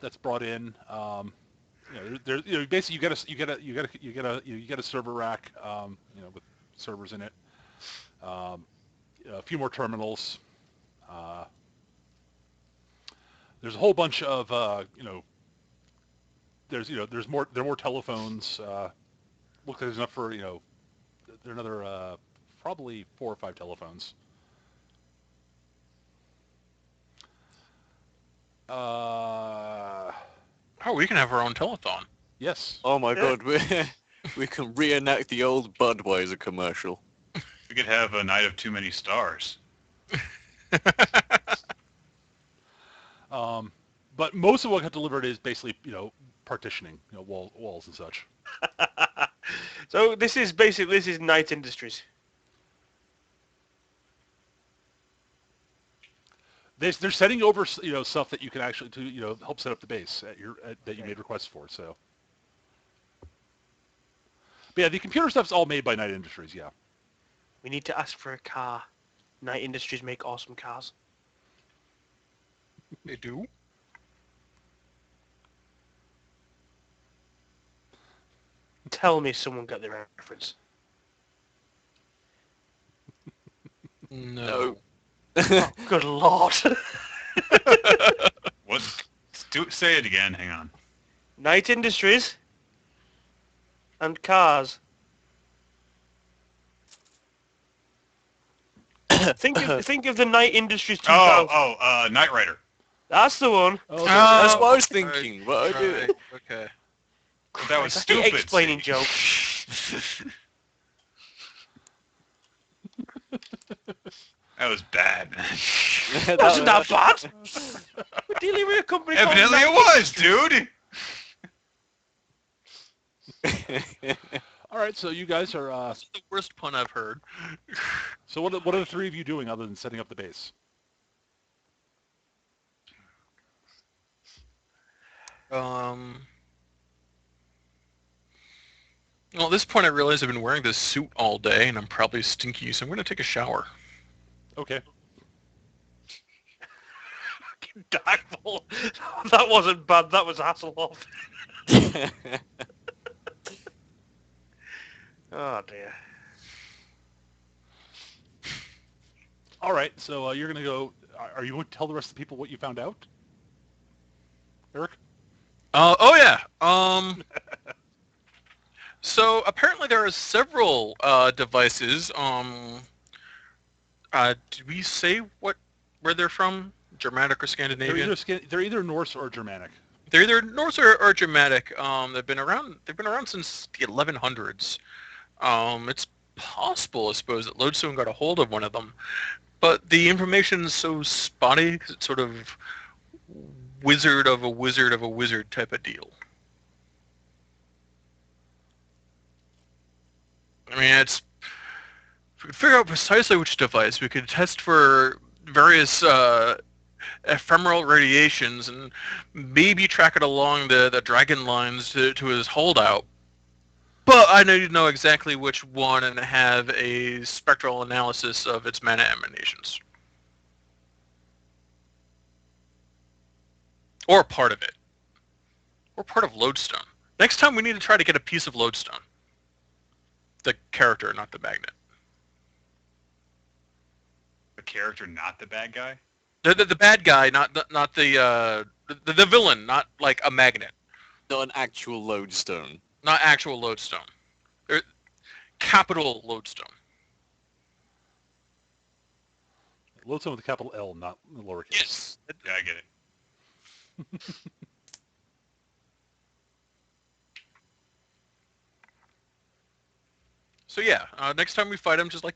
that's brought in. Basically you get a server rack, with servers in it. A few more terminals. There's a whole bunch of, there are more telephones. Look, there's enough for, there are another, probably 4 or 5 telephones. Oh, we can have our own telethon. Yes. Oh my god, we can reenact the old Budweiser commercial. We could have a night of too many stars. But most of what got delivered is basically, partitioning, walls and such. So this is Night Industries. They're sending over, stuff that you can actually help set up the base that you made requests for. So, but yeah, the computer stuff's all made by Night Industries. Yeah. We need to ask for a car. Night Industries make awesome cars. They do? Tell me someone got the reference. No. Oh, good lord. What? Say it again. Hang on. Night Industries and cars. think of the Night Industries 2000. Knight Rider. That's the one. Oh, That's what I was thinking. But I do. Right. Okay. But that was I hate stupid. explaining see? jokes. That was bad, man. Wasn't that bad? We're dealing with a company called Evidently Night it was, dude. all right. So you guys are. That's the worst pun I've heard. So what are the three of you doing other than setting up the base? Well, at this point, I realize I've been wearing this suit all day, and I'm probably stinky, so I'm going to take a shower. Okay. Darkfall. That wasn't bad. That was Hasselhoff. Oh dear. All right. So you're gonna go. Are you going to tell the rest of the people what you found out, Eric? Oh yeah. So apparently there are several devices. Did we say where they're from? Germanic or Scandinavian? They're either Norse or Germanic. They're either Norse or Germanic. They've been around. They've been around since the 1100s. It's possible, I suppose, that Lodestone got a hold of one of them, but the information is so spotty because it's sort of wizard of a wizard of a wizard type of deal. I mean, if we could figure out precisely which device, we could test for various ephemeral radiations and maybe track it along the dragon lines to his holdout. But I need to know exactly which one and have a spectral analysis of its mana emanations. Or part of it. Or part of Lodestone. Next time we need to try to get a piece of Lodestone. The character, not the magnet. The character, not the bad guy? The bad guy, not the villain, not like a magnet. Not an actual lodestone. Not actual Lodestone. Capital Lodestone. Lodestone with a capital L, not lowercase. Yes. Yeah, I get it. So yeah, next time we fight him, just like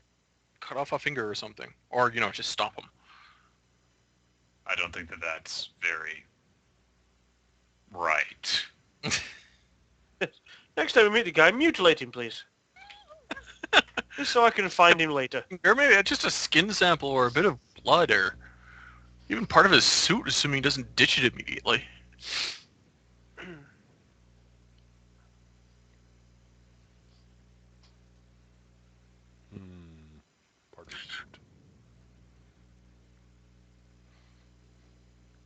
cut off a finger or something, or just stop him. I don't think that that's very right. Next time we meet the guy, mutilate him, please. Just so I can find him later. Or maybe just a skin sample or a bit of blood or even part of his suit, assuming he doesn't ditch it immediately. Part of the suit.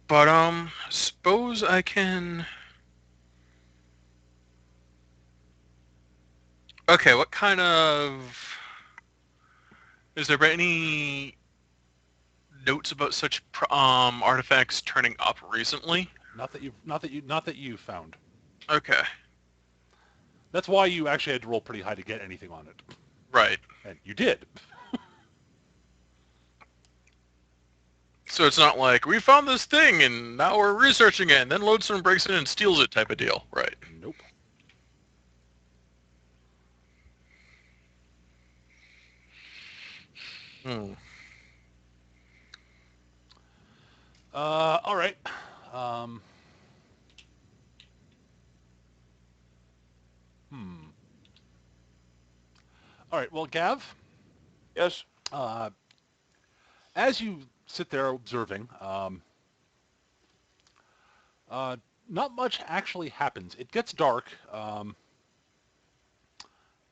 But suppose I can. Okay, what kind of? Is there any notes about such artifacts turning up recently? Not that you found. Okay, That's why you actually had to roll pretty high to get anything on it, right. and you did. So it's not like we found this thing and now we're researching it, and then Lodestone breaks in and steals it type of deal, right? Nope. Hmm. All right. All right. Well, Gav, Yes. as you sit there observing, not much actually happens. It gets dark,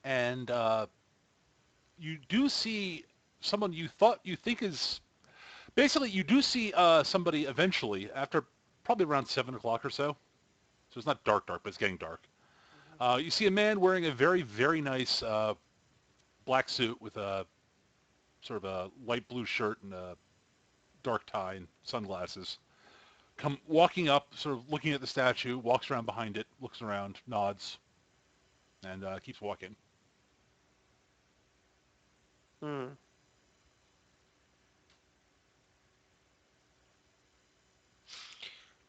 and you do see someone you think is basically you do see somebody eventually after probably around 7 o'clock or so. So it's not dark, but it's getting dark. You see a man wearing a very, very nice black suit with a sort of a light blue shirt and a dark tie and sunglasses. Come walking up, sort of looking at the statue, walks around behind it, looks around, nods, and keeps walking. Hmm.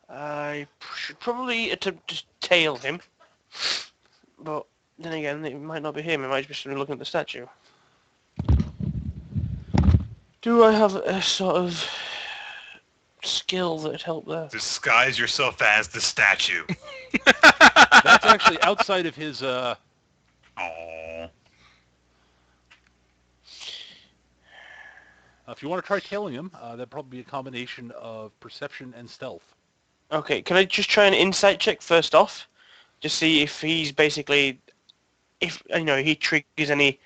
I should probably attempt to tail him, but then again, it might not be him. It might just be somebody looking at the statue. Do I have a sort of skill that'd help there? Disguise yourself as the statue. That's actually outside of his. Oh, If you want to try tailing him, that'd probably be a combination of perception and stealth. Okay, can I just try an insight check first off? Just see if he's basically if he triggers any,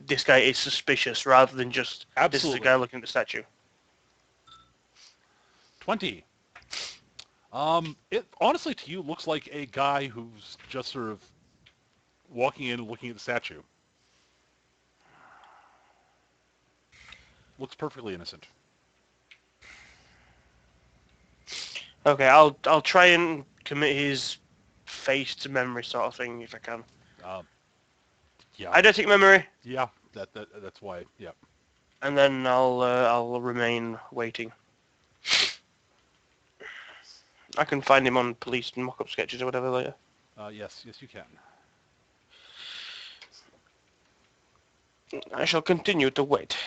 this guy is suspicious rather than just this is a Absolutely. guy looking at the statue. 20. It honestly to you looks like a guy who's just sort of walking in and looking at the statue. Looks perfectly innocent. Okay, I'll try and commit his face to memory sort of thing if I can. Yeah. Eidetic memory, Yeah. That's why. Yeah. and then I'll remain waiting. I can find him on police and mock-up sketches or whatever later. Yes, you can. I shall continue to wait.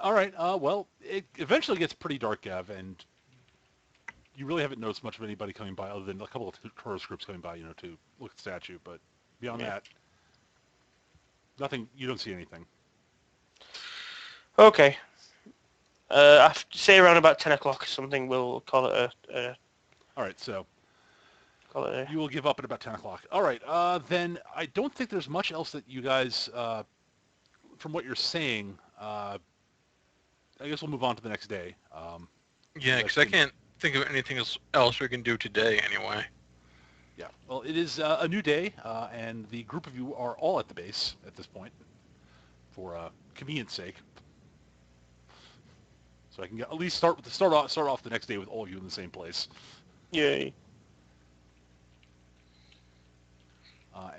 All right. Well, it eventually gets pretty dark, Gav, and you really haven't noticed much of anybody coming by other than a couple of tourist groups coming by, to look at the statue. But beyond Yeah. that, nothing. You don't see anything. Okay. Say around about 10 o'clock or something, we'll call it a All right. So call it a... you will give up at about 10 o'clock. All right. Then I don't think there's much else that you guys, from what you're saying, I guess we'll move on to the next day. Yeah, because I can't think of anything else we can do today anyway. Yeah. Well, it is a new day, and the group of you are all at the base at this point, for convenience sake. So I can at least start off the next day with all of you in the same place. Yay.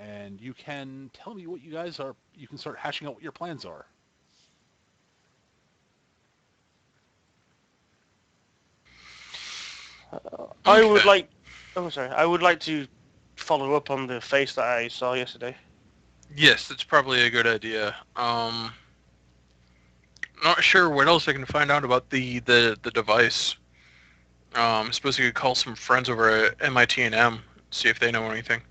And you can tell me what you guys are. You can start hashing out what your plans are. I would Okay. like... Oh, sorry. I would like to follow up on the face that I saw yesterday. Yes, that's probably a good idea. Not sure what else I can find out about the device. I suppose you could call some friends over at MIT and M, see if they know anything.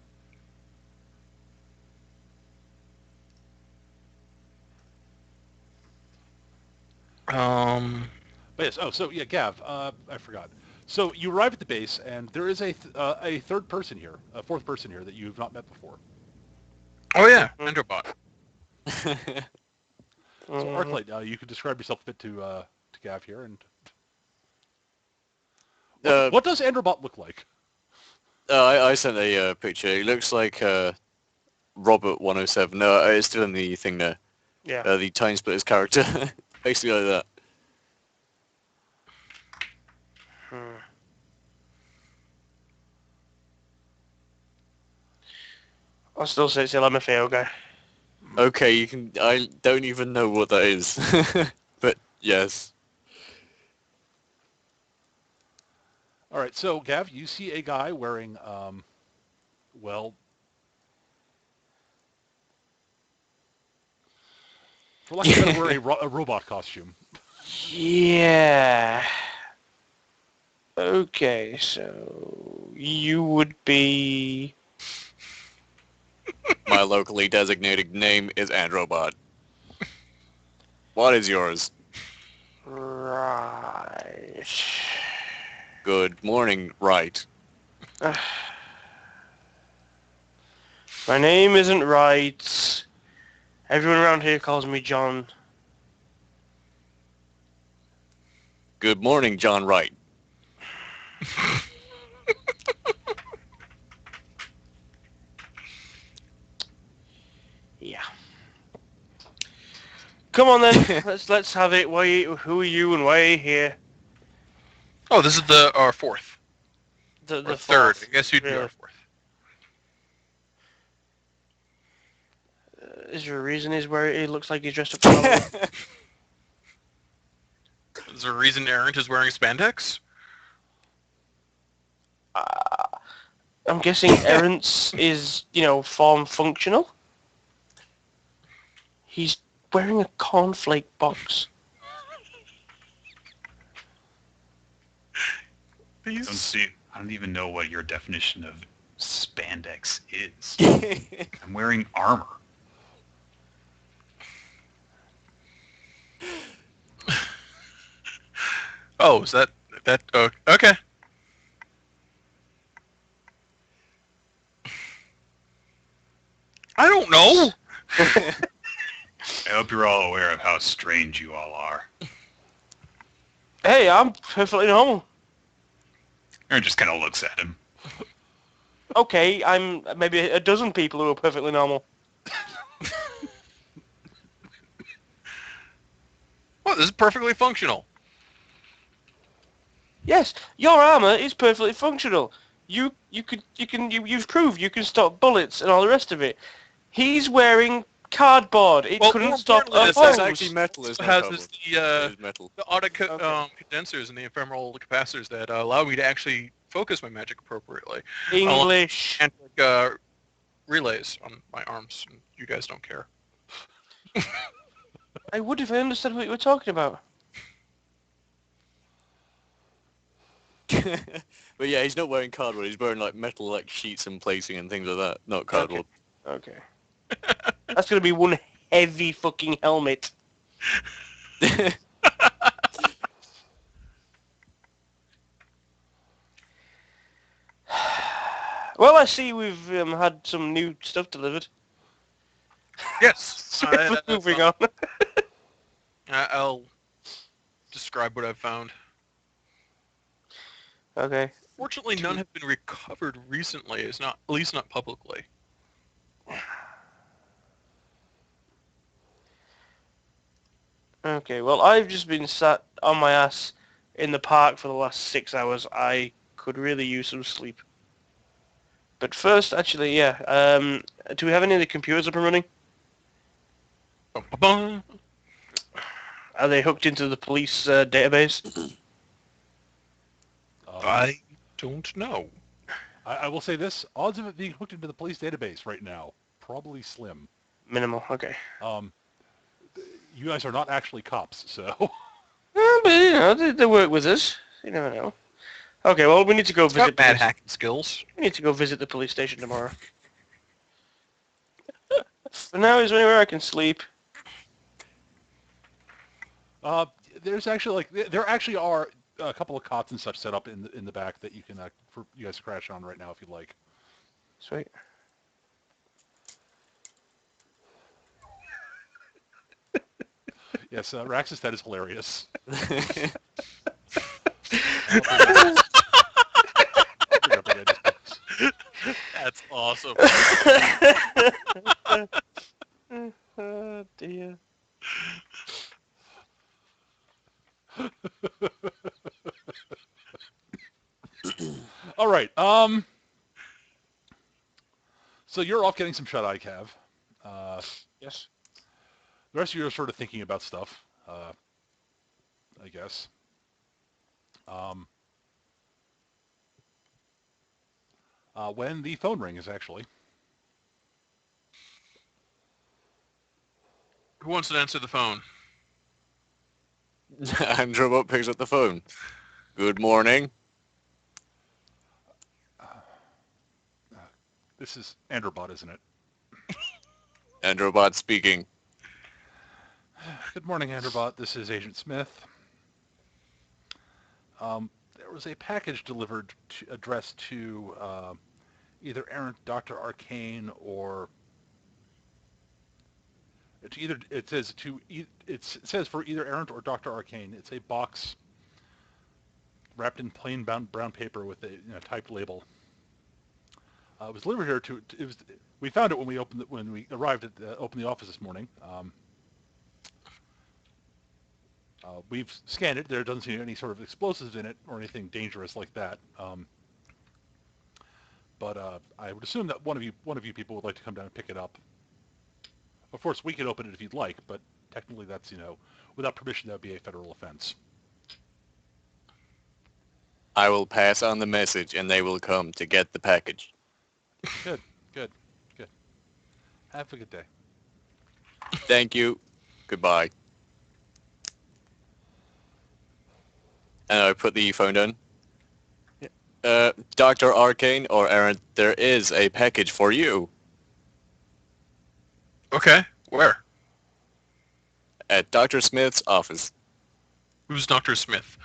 But yes. Oh, so yeah, Gav. I forgot. So you arrive at the base, and there is a third person here, a fourth person here that you've not met before. Oh yeah, Mhm. Enderbot. So Mhm. Arclight, you could describe yourself a bit to Gav here, and Uh, what does Androbot look like? I sent a picture. It looks like Robert 107. No, it's still in the thing there. Yeah. The Time Splitters character. Basically like that. Hmm. I'll still say it's the LMFAO guy. Okay, you can... I don't even know what that is. But yes. All right, so Gav, you see a guy wearing, well, for lack of a better word, a robot costume. Yeah. Okay, so you would be... My locally designated name is Androbot. What is yours? Right. Good morning, right. My name isn't right. Everyone around here calls me John. Good morning, John Wright. Yeah. Come on then, let's have it. Who are you and why are you here? Oh, this is our fourth. The Or third. fourth. I guess you'd be Really. our fourth. Is there a reason he looks like he's dressed up for Halloween? Is there a reason Errant is wearing spandex? I'm guessing errants is, form functional. He's wearing a cornflake box. I don't even know what your definition of spandex is. I'm wearing armor. Oh, is that? Oh, okay. I don't know. I hope you're all aware of how strange you all are. Hey, I'm perfectly normal. Aaron just kind of looks at him. Okay, I'm maybe a dozen people who are perfectly normal. Well, this is perfectly functional. Yes, your armor is perfectly functional. You've proved you can stop bullets and all the rest of it. He's wearing cardboard. It Well, couldn't more stop importantly, a this That's is actually hose. metal, it's also not has cardboard. the It is metal. auto Okay. condensers and the ephemeral capacitors that allow me to actually focus my magic appropriately. English. And relays on my arms, and you guys don't care. I would if I understood what you were talking about. But yeah, he's not wearing cardboard. He's wearing like metal, like sheets and plating and things like that. Not cardboard. Okay. That's gonna be one heavy fucking helmet. Well, I see we've had some new stuff delivered. Yes. So moving on. I'll describe what I've found. Okay. Fortunately, none have been recovered recently. It's not, at least not publicly. Okay, well, I've just been sat on my ass in the park for the last 6 hours. I could really use some sleep. But first, actually, yeah, do we have any of the computers up and running? Bum, bum, bum. Are they hooked into the police database? I don't know. I will say this: odds of it being hooked into the police database right now probably slim. Minimal, okay. You guys are not actually cops, so But, you know, they work with us. You never know. Okay, well, we need to go It's got visit... mad hacking skills. We need to go visit the police station tomorrow. For now, is there anywhere I can sleep? uh, there's actually there actually are a couple of cots and such set up in the back that you can for you guys to crash on right now if you'd like. Sweet. Yes, Rax's that is hilarious. That's awesome. Oh, dear. All right. So you're off getting some shut-eye, Cav. Yes. The rest of you are sort of thinking about stuff, I guess. When the phone rings, actually. Who wants to answer the phone? Androbot picks up the phone. Good morning. This is Androbot, isn't it? Androbot speaking. Good morning, Androbot. This is Agent Smith. There was a package delivered addressed to either Errant Dr. Arcane or to either it says for either Errant or Dr. Arcane. It's a box wrapped in plain brown paper with a typed label. It was delivered here to. It was. We found it when we arrived at opened the office this morning. We've scanned it. There doesn't seem any sort of explosives in it or anything dangerous like that. But I would assume that one of you people would like to come down and pick it up. Of course, we could open it if you'd like, but technically that's without permission that would be a federal offense. I will pass on the message and they will come to get the package. Good. Have a good day. Thank you. Goodbye. And I put the phone down. Dr. Arcane or Aaron, there is a package for you Okay, where? at Dr. Smith's office. Who's Dr. Smith?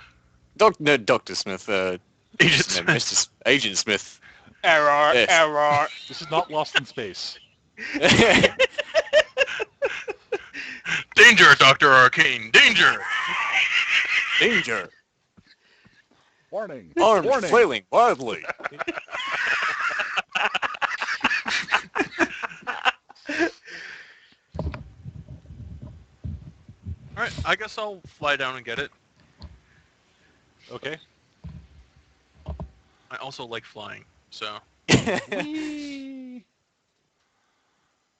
Dr. Smith. Agent Smith. Smith. Agent Smith. Error, Yes. error. This is not Lost in Space. Danger, Dr. Arcane, danger! Danger. Warning. Arms Warning. flailing wildly. Alright, I guess I'll fly down and get it. Okay. I also like flying, so... Whee!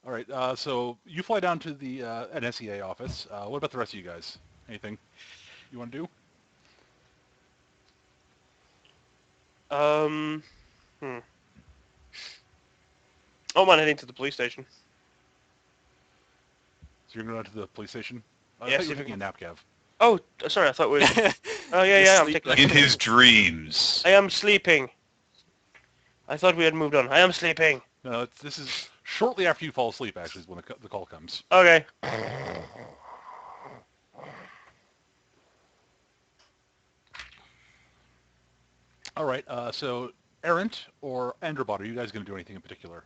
All right. So you fly down to the NSEA office. What about the rest of you guys? Anything you want to do? Hmm. Oh man, heading to the police station. So you're going to the police station? I Yes, thought you were if taking a nap, Gav. Oh, sorry, I thought we were... Oh, yeah, You're yeah, I'm sleeping. taking... In his dreams. I am sleeping. I thought we had moved on. I am sleeping. No, this is shortly after you fall asleep, actually, is when the call comes. Okay. All right. So Errant or Androbot, are you guys going to do anything in particular?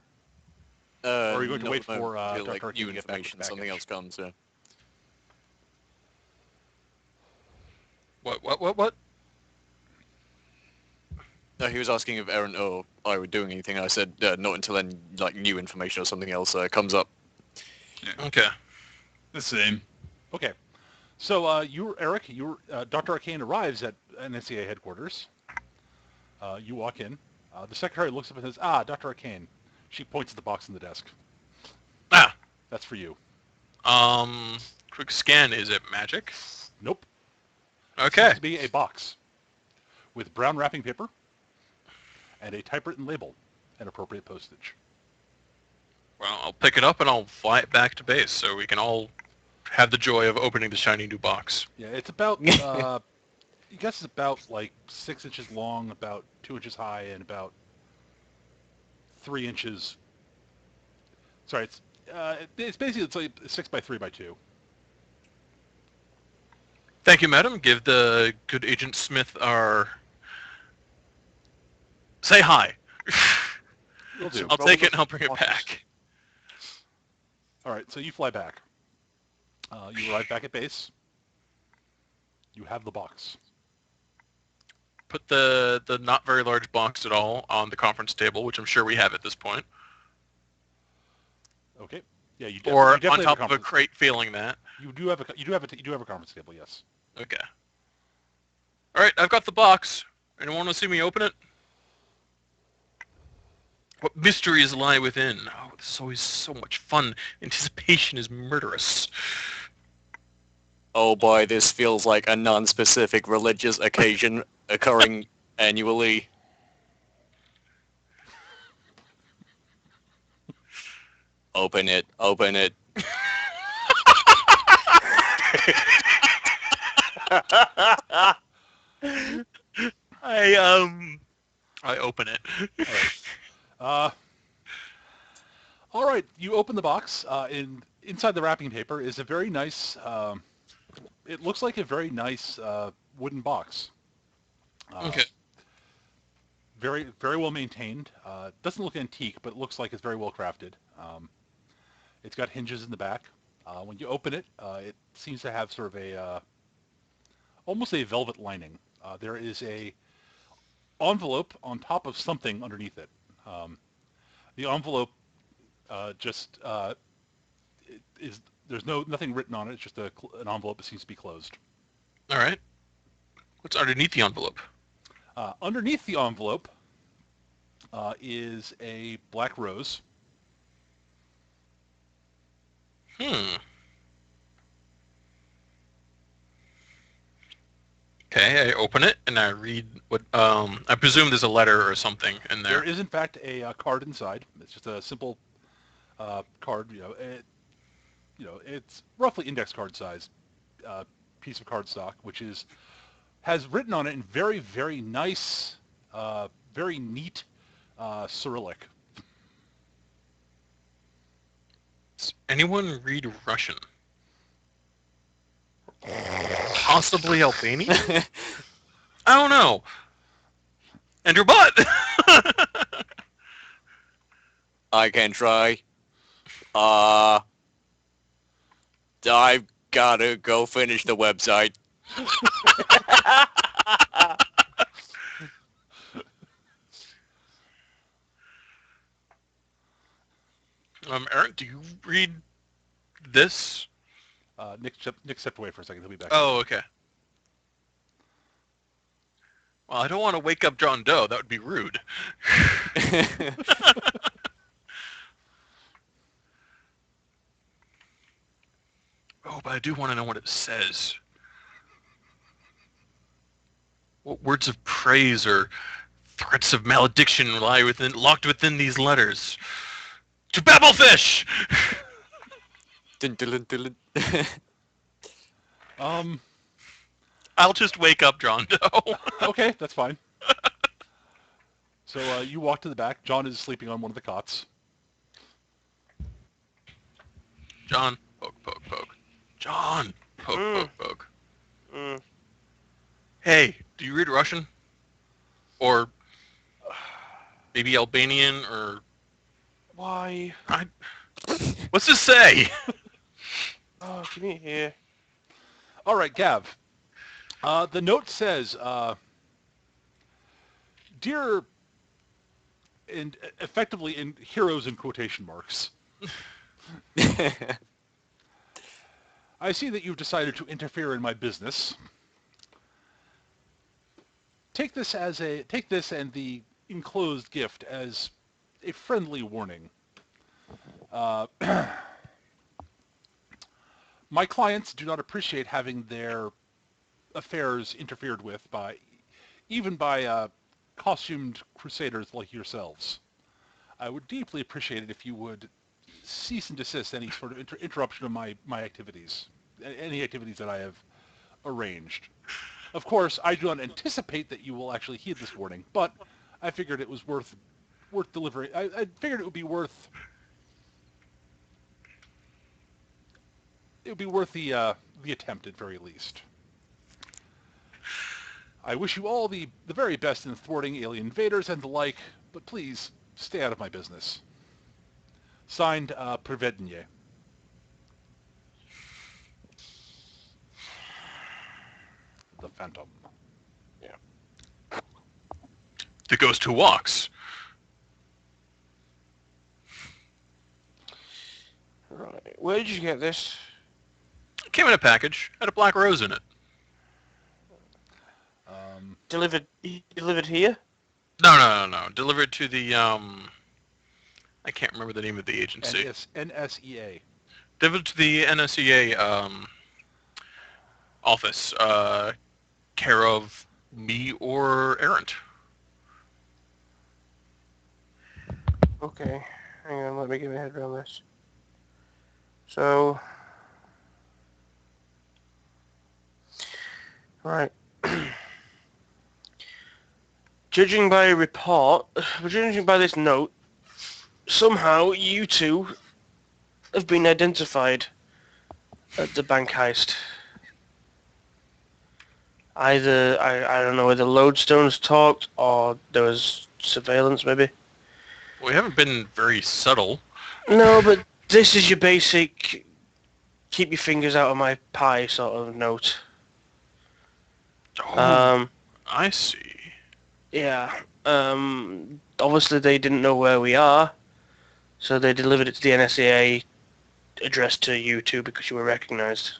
Or are you going to wait for until, Dr. Arcane new to get back information, with something else comes. Yeah. What? No, he was asking if Aaron or I were doing anything. I said not until then, like new information or something else comes up. Okay. The same. Okay. So Eric, Dr. Arcane arrives at NSCA headquarters. You walk in. The secretary looks up and says, Dr. Arcane. She points at the box on the desk. Ah! That's for you. Quick scan, is it magic? Nope. Okay. It's to be a box with brown wrapping paper and a typewritten label and appropriate postage. Well, I'll pick it up and I'll fly it back to base so we can all have the joy of opening the shiny new box. Yeah, it's about, you guess it's about like 6 inches long, about 2 inches high, and about 3 inches. Sorry, it's basically it's like 6 by 3 by 2. Thank you, madam. Give the good Agent Smith our... Say hi. Will do. I'll take it and I'll bring it Boxes. back. All right, so you fly back. You arrive back at base. You have the box. Put the not very large box at all on the conference table, which I'm sure we have at this point. Okay. Yeah, you Or you definitely on have top of a conference- crate failing that. You do have a conference table. Yes. Okay. All right, I've got the box. Anyone want to see me open it? What mysteries lie within? Oh, this is always so much fun. Anticipation is murderous. Oh boy, this feels like a non-specific religious occasion occurring annually. Open it. Open it. I open it. All right. You open the box. Inside the wrapping paper is a very nice. It looks like a very nice wooden box. Okay. Very, very well maintained. Doesn't look antique, but it looks like it's very well crafted. It's got hinges in the back. When you open it, it seems to have sort of a almost a velvet lining. There is a envelope on top of something underneath it. The envelope is there's nothing written on it. It's just an envelope that seems to be closed. All right. What's underneath the envelope? Underneath the envelope is a black rose. Okay, I open it and I read what. I presume there's a letter or something in there. There is, in fact, a card inside. It's just a simple card. It's roughly index card size piece of cardstock, which has written on it in very, very nice, very neat Cyrillic. Does anyone read Russian? Possibly Albanian? I don't know. And your butt. I can try. I've gotta go finish the website. Eric, do you read this? Nick stepped away for a second. He'll be back. Oh, okay. Well, I don't want to wake up John Doe. That would be rude. Oh, but I do want to know what it says. What words of praise or threats of malediction lie locked within these letters? To Babblefish! Dun, dun, dun, dun. I'll just wake up John Doe. Okay, that's fine. So you walk to the back. John is sleeping on one of the cots. John, poke, poke, poke. John, poke, poke, poke. Hey, do you read Russian? Or maybe Albanian, or... Why? What's this say? Oh, give me here. All right, Gav. The note says, "Dear," and effectively in heroes in quotation marks. I see that you've decided to interfere in my business. Take this and the enclosed gift as a friendly warning. My clients do not appreciate having their affairs interfered with by costumed crusaders like yourselves. I would deeply appreciate it if you would cease and desist any sort of interruption of my activities, any activities that I have arranged. Of course, I do not anticipate that you will actually heed this warning, but I figured it was worth delivering. I figured it would be worth the attempt at very least. I wish you all the very best in thwarting alien invaders and the like, but please stay out of my business. Signed, Prevednie. The Phantom. The ghost who walks. Right. Where did you get this? It came in a package. Had a black rose in it. Delivered here? No. Delivered to the, I can't remember the name of the agency. NSEA. Delivered to the NSEA, office, care of me or Errant. Okay. Hang on, let me get my head around this. So... Right. Judging by this note, somehow you two have been identified at the bank heist. Either, I don't know, whether Lodestone's talked or there was surveillance maybe. We haven't been very subtle. No, but this is your basic keep your fingers out of my pie sort of note. Oh, I see. Yeah. Obviously they didn't know where we are, so they delivered it to the NSA, addressed to you two because you were recognized.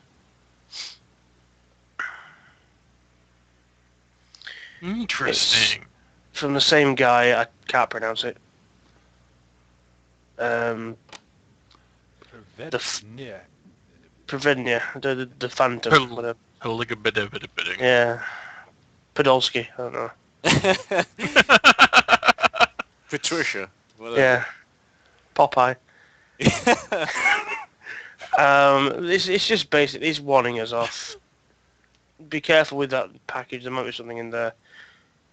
Interesting. It's from the same guy, I can't pronounce it. The Prevednia, the Phantom, whatever. Yeah. Podolsky, I don't know. Patricia. Whatever. Yeah. Popeye. It's just basically, it's warning us off. Be careful with that package, there might be something in there.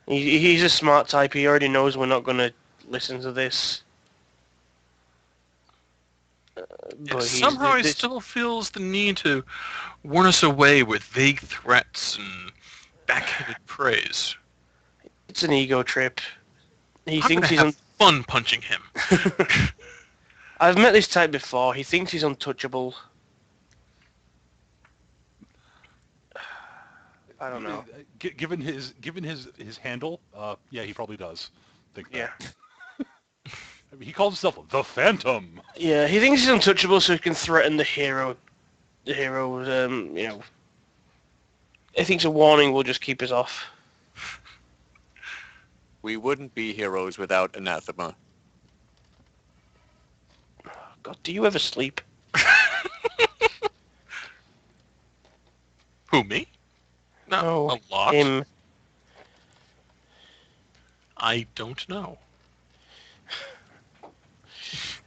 He's a smart type, he already knows we're not going to listen to this. But somehow he still feels the need to warn us away with vague threats and backhanded praise. It's an ego trip. He I'm thinks gonna he's have fun punching him. I've met this type before. He thinks he's untouchable. I don't know. Given his handle, yeah, he probably does think that. Yeah. I mean, he calls himself the Phantom. Yeah, he thinks he's untouchable, so he can threaten the hero. The hero's, he thinks a warning will just keep us off. We wouldn't be heroes without anathema. God, do you ever sleep? Who, me? No, No, a lot. him. I don't know.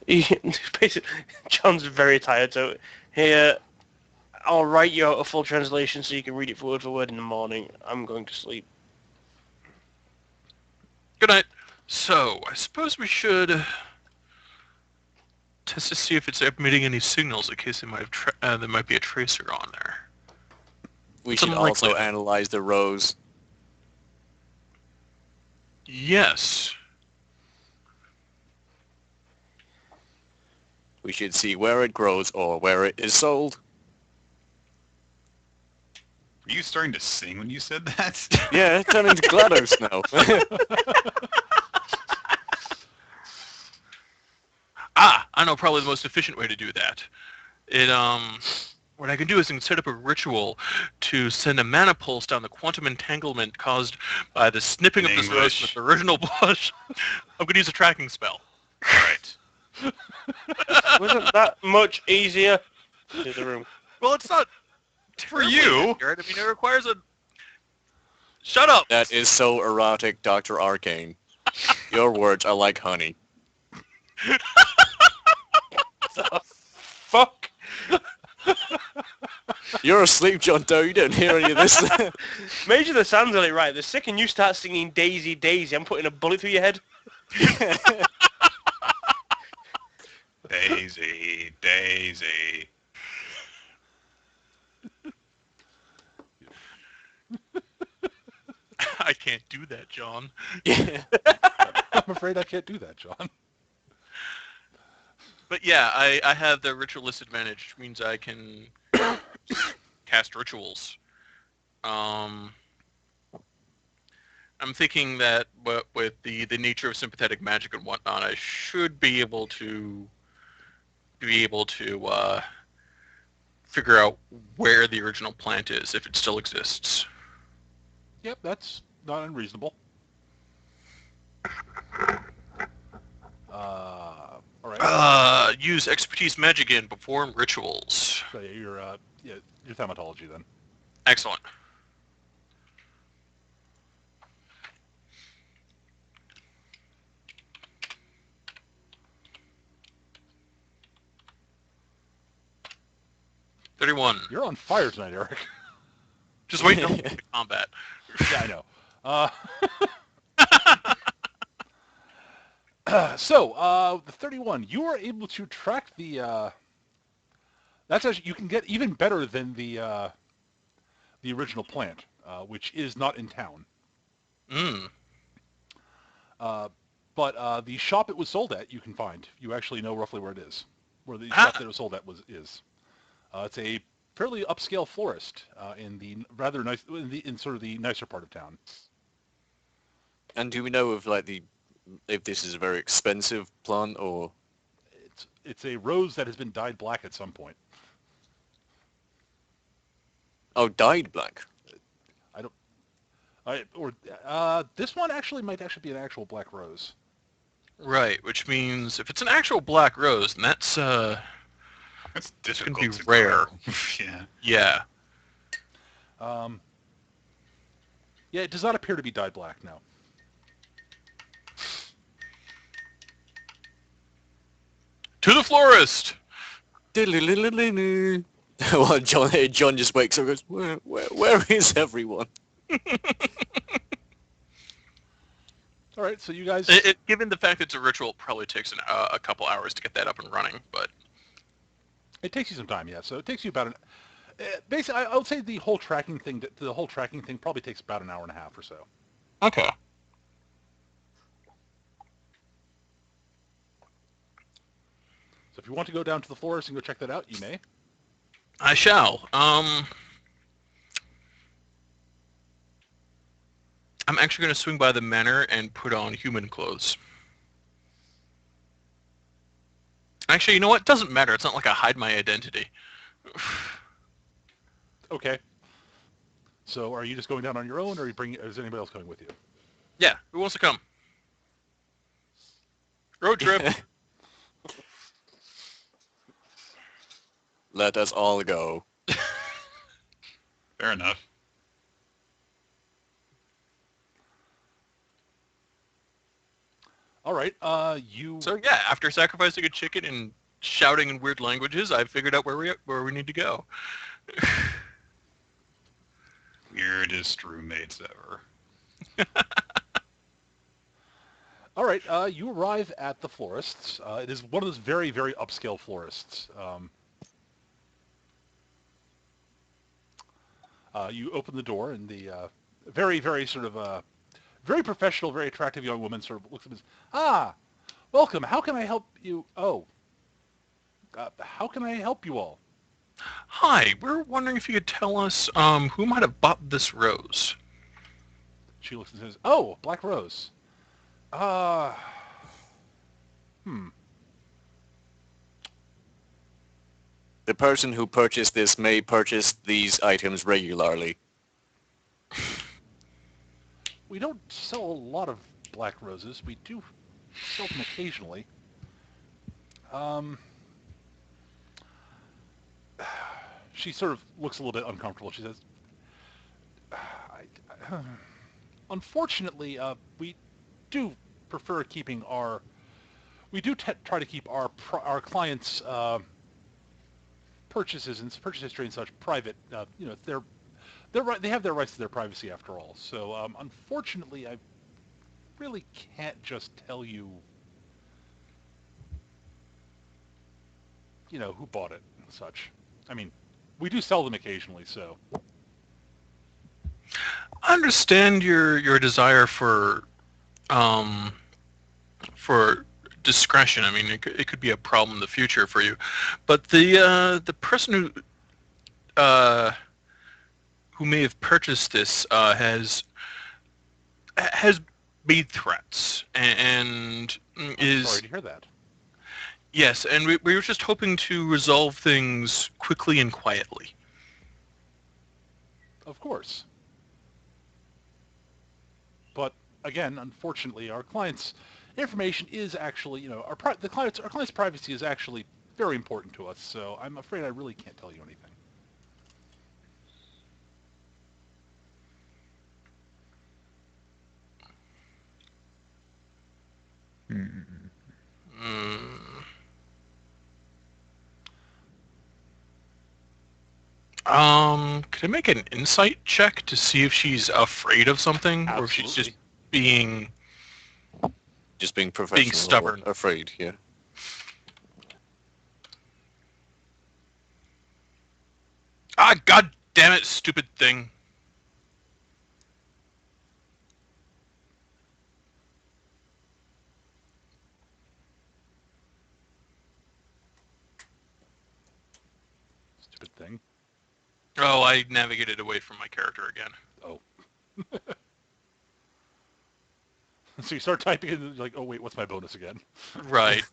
Basically, John's very tired, so here, I'll write you out a full translation so you can read it for word in the morning. I'm going to sleep. Good night. So, I suppose we should test to see if it's emitting any signals in case there might be a tracer on there. We It's should also unlikely. analyze the rose. Yes. We should see where it grows or where it is sold. Were you starting to sing when you said that? Yeah, turn into GLaDOS now. I know probably the most efficient way to do that. What I can do is I can set up a ritual to send a mana pulse down the quantum entanglement caused by the snipping of this rose from its original bush. I'm going to use a tracking spell. All right. Wasn't that much easier? To the room. Well, it's not For terribly you. accurate. I mean, it requires a... Shut up! That is so erotic, Dr. Arcane. Your words are like honey. The fuck? You're asleep, John Doe. You don't hear any of this. Major the Sands got it right. The second you start singing Daisy, Daisy, I'm putting a bullet through your head. Daisy, Daisy. I can't do that, John. Yeah. I'm afraid I can't do that, John. But yeah, I have the ritualist advantage, which means I can cast rituals. I'm thinking that with the nature of sympathetic magic and whatnot, I should be able to figure out where the original plant is, if it still exists. Yep, that's not unreasonable. All right. Use expertise magic and perform rituals. So yeah, your thaumatology then. Excellent. $31. You're on fire tonight, Eric. Just wait until the combat. Yeah, I know. So, the 31, you are able to track the, that's actually, you can get even better than the original plant, which is not in town. But the shop it was sold at, you can find. You actually know roughly where it is, where the shop that it was sold at is. It's a fairly upscale florist in the rather nice, in sort of the nicer part of town. And do we know if this is a very expensive plant or? It's a rose that has been dyed black at some point. Oh, dyed black. This one actually might be an actual black rose. Right, which means if it's an actual black rose, then that's That's difficult be to rare. grow. Yeah. yeah. Yeah, it does not appear to be dyed black, no. To the florist. Well, John just wakes up and goes, where is everyone? All right, so you guys... Given the fact that it's a ritual, it probably takes a couple hours to get that up and running, but... It takes you some time, yeah. So it takes you about Basically, I would say the whole tracking thing probably takes about an hour and a half or so. Okay. So if you want to go down to the florist and go check that out, you may. I shall. I'm actually going to swing by the manor and put on human clothes. Actually, you know what? Doesn't matter. It's not like I hide my identity. Okay. So are you just going down on your own, or is anybody else coming with you? Yeah, who wants to come? Road trip. Let us all go. Fair enough. All right. You. So yeah, after sacrificing a chicken and shouting in weird languages, I figured out where we need to go. Weirdest roommates ever. All right. You arrive at the florist's. It is one of those very, very upscale florists. You open the door, and the very, very sort of very professional, very attractive young woman sort of looks at me and says, "Ah, welcome. How can I help you?" "Oh, how can I help you all?" Hi, we're wondering if you could tell us who might have bought this rose. She looks and says, "Oh, Black Rose. Uh, hmm. The person who purchased this may purchase these items regularly. We don't sell a lot of black roses. We do sell them occasionally. Um, she sort of looks a little bit uncomfortable. She says, unfortunately, we do prefer keeping our, we do try to keep our clients' purchases and purchase history and such private. They're right. They have their rights to their privacy after all. So unfortunately, I really can't just tell you, who bought it and such. I mean, we do sell them occasionally, so. I understand your desire for discretion. I mean, it could be a problem in the future for you, but the person who may have purchased this has made threats and I'm is sorry to hear that. yes, and we were just hoping to resolve things quickly and quietly. Of course. But again, unfortunately, our clients' information is actually, the our clients' privacy is actually very important to us. So I'm afraid I really can't tell you anything. Mm. Can I make an insight check to see if she's afraid of something or if she's just Absolutely. being Just being professional. stubborn? Or afraid, yeah. Ah, god damn it, stupid thing. Stupid thing. Oh, I navigated away from my character again. Oh. So you start typing and you're like, oh wait, what's my bonus again? Right.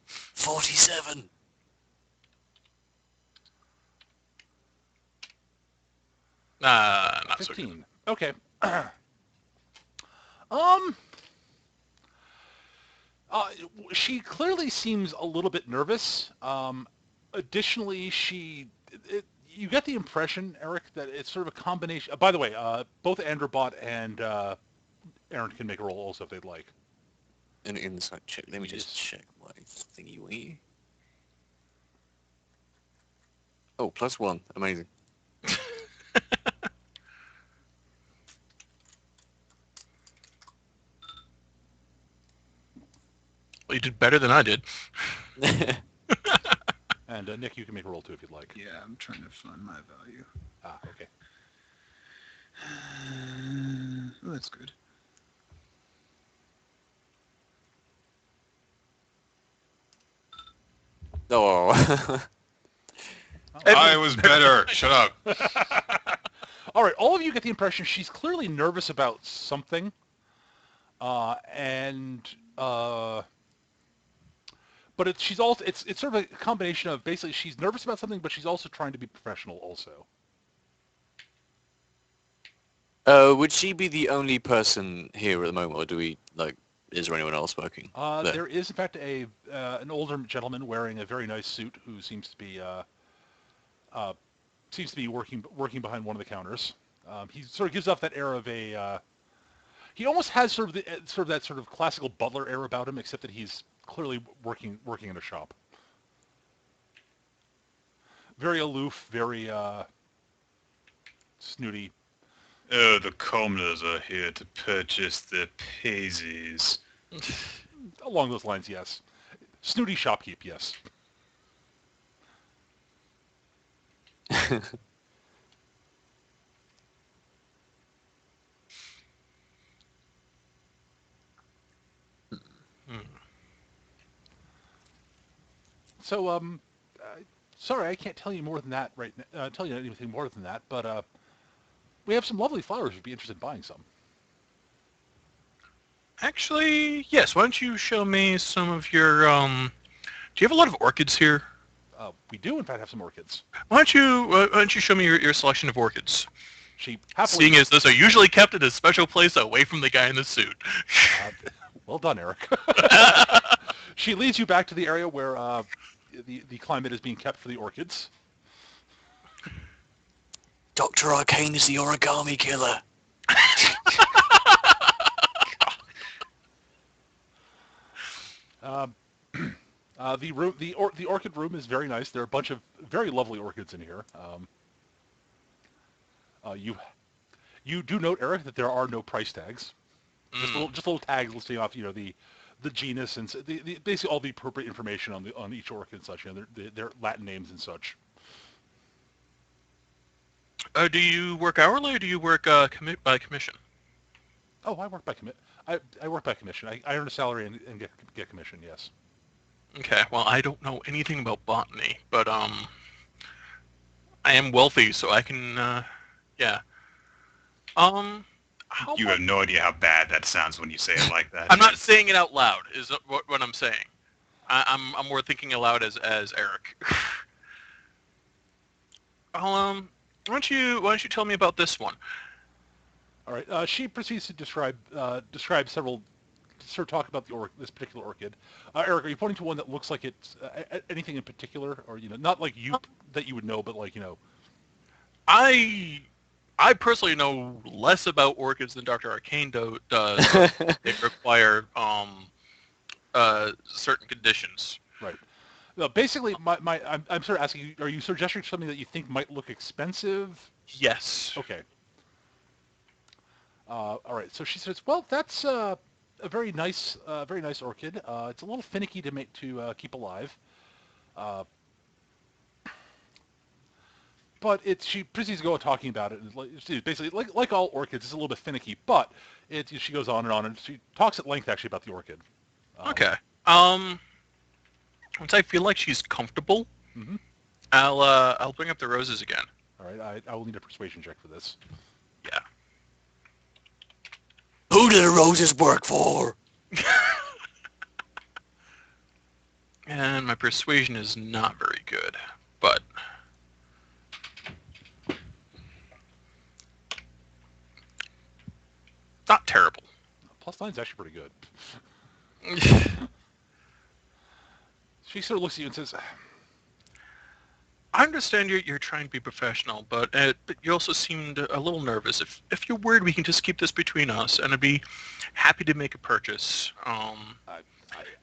47. Not so good. 15. Okay. Um. Uh, she clearly seems a little bit nervous. Additionally, you get the impression, Eric, that it's sort of a combination. By the way, both Androbot and Aaron can make a roll also if they'd like. An insight check. Let me just Yes. check my thingy-wee. Oh, +1. Amazing. Well, you did better than I did. And Nick, you can make a roll too if you'd like. Yeah, I'm trying to find my value. Ah, okay. Oh, that's good. Oh. I was better. Shut up. All right, all of you get the impression she's clearly nervous about something, and but she's also it's sort of a combination of basically she's nervous about something, but she's also trying to be professional also. Would she be the only person here at the moment, or do we is there anyone else working there? There is in fact an older gentleman wearing a very nice suit who seems to be working behind one of the counters. He sort of gives off that air of a. He almost has sort of that sort of classical butler air about him, except that he's clearly working in a shop. Very aloof, very snooty. Oh, the commoners are here to purchase their paisley. Along those lines, yes. Snooty shopkeep, yes. Hmm. So, sorry, I can't tell you more than that right now. Tell you anything more than that, but we have some lovely flowers. You'd be interested in buying some. Actually, yes. Why don't you show me some of your Do you have a lot of orchids here? We do, in fact, have some orchids. Why don't you show me your selection of orchids? She happily. Seeing as those are usually kept in a special place away from the guy in the suit. Well done, Eric. She leads you back to the area where the climate is being kept for the orchids. Dr. Arcane is the origami killer. The orchid room is very nice. There are a bunch of very lovely orchids in here. You do note, Eric, that there are no price tags. Just little tags listing off, the genus and basically all the appropriate information on each orchid and such. Their Latin names and such. Do you work hourly or do you work by commission? Oh, I work by I work by commission. I earn a salary and get commission. Yes. Okay. Well, I don't know anything about botany, but I am wealthy, so I can. Yeah. How You much? have no idea how bad that sounds when you say it like that. I'm not saying it out loud. Is what I'm saying. I'm more thinking aloud as Eric. Why don't you tell me about this one? All right. She proceeds to describe several, sort of talk about this particular orchid. Eric, are you pointing to one that looks like it's anything in particular, or not like you that you would know, but like I personally know less about orchids than Dr. Arcane does. They require certain conditions. Right. Basically, I'm sort of asking you, are you suggesting something that you think might look expensive? Yes. Okay. All right. So she says, well, that's a very nice orchid. It's a little finicky to keep alive. But she proceeds to go on talking about it. And it's basically, like all orchids, it's a little bit finicky. But she goes on, and she talks at length, actually, about the orchid. Okay. Once I feel like she's comfortable, Mm-hmm. I'll bring up the roses again. All right. I will need a persuasion check for this. Yeah. Who do the roses work for? And my persuasion is not very good, but not terrible. +9 is actually pretty good. She sort of looks at you and says, I understand you're trying to be professional, but you also seemed a little nervous. If you're worried, we can just keep this between us, and I'd be happy to make a purchase.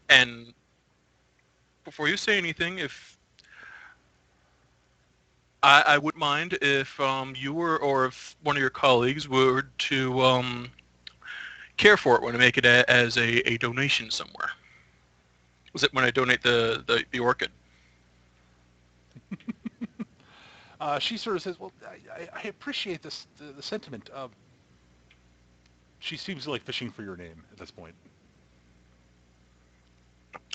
And before you say anything, if I wouldn't mind if you or if one of your colleagues were to care for it when I make it as a donation somewhere. Was it when I donate the orchid? She sort of says, "Well, I appreciate the sentiment. She seems like fishing for your name at this point.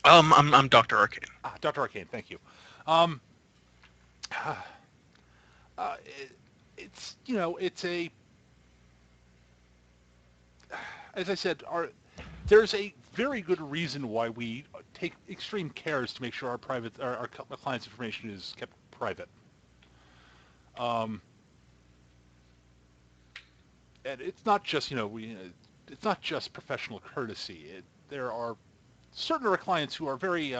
I'm Dr. Arcane. Dr. Arcane, thank you. Um, it's it's a as I said, there's a very good reason why we take extreme cares to make sure our clients' information is kept private. Um, and it's not just it's not just professional courtesy. There are certain of our clients who are very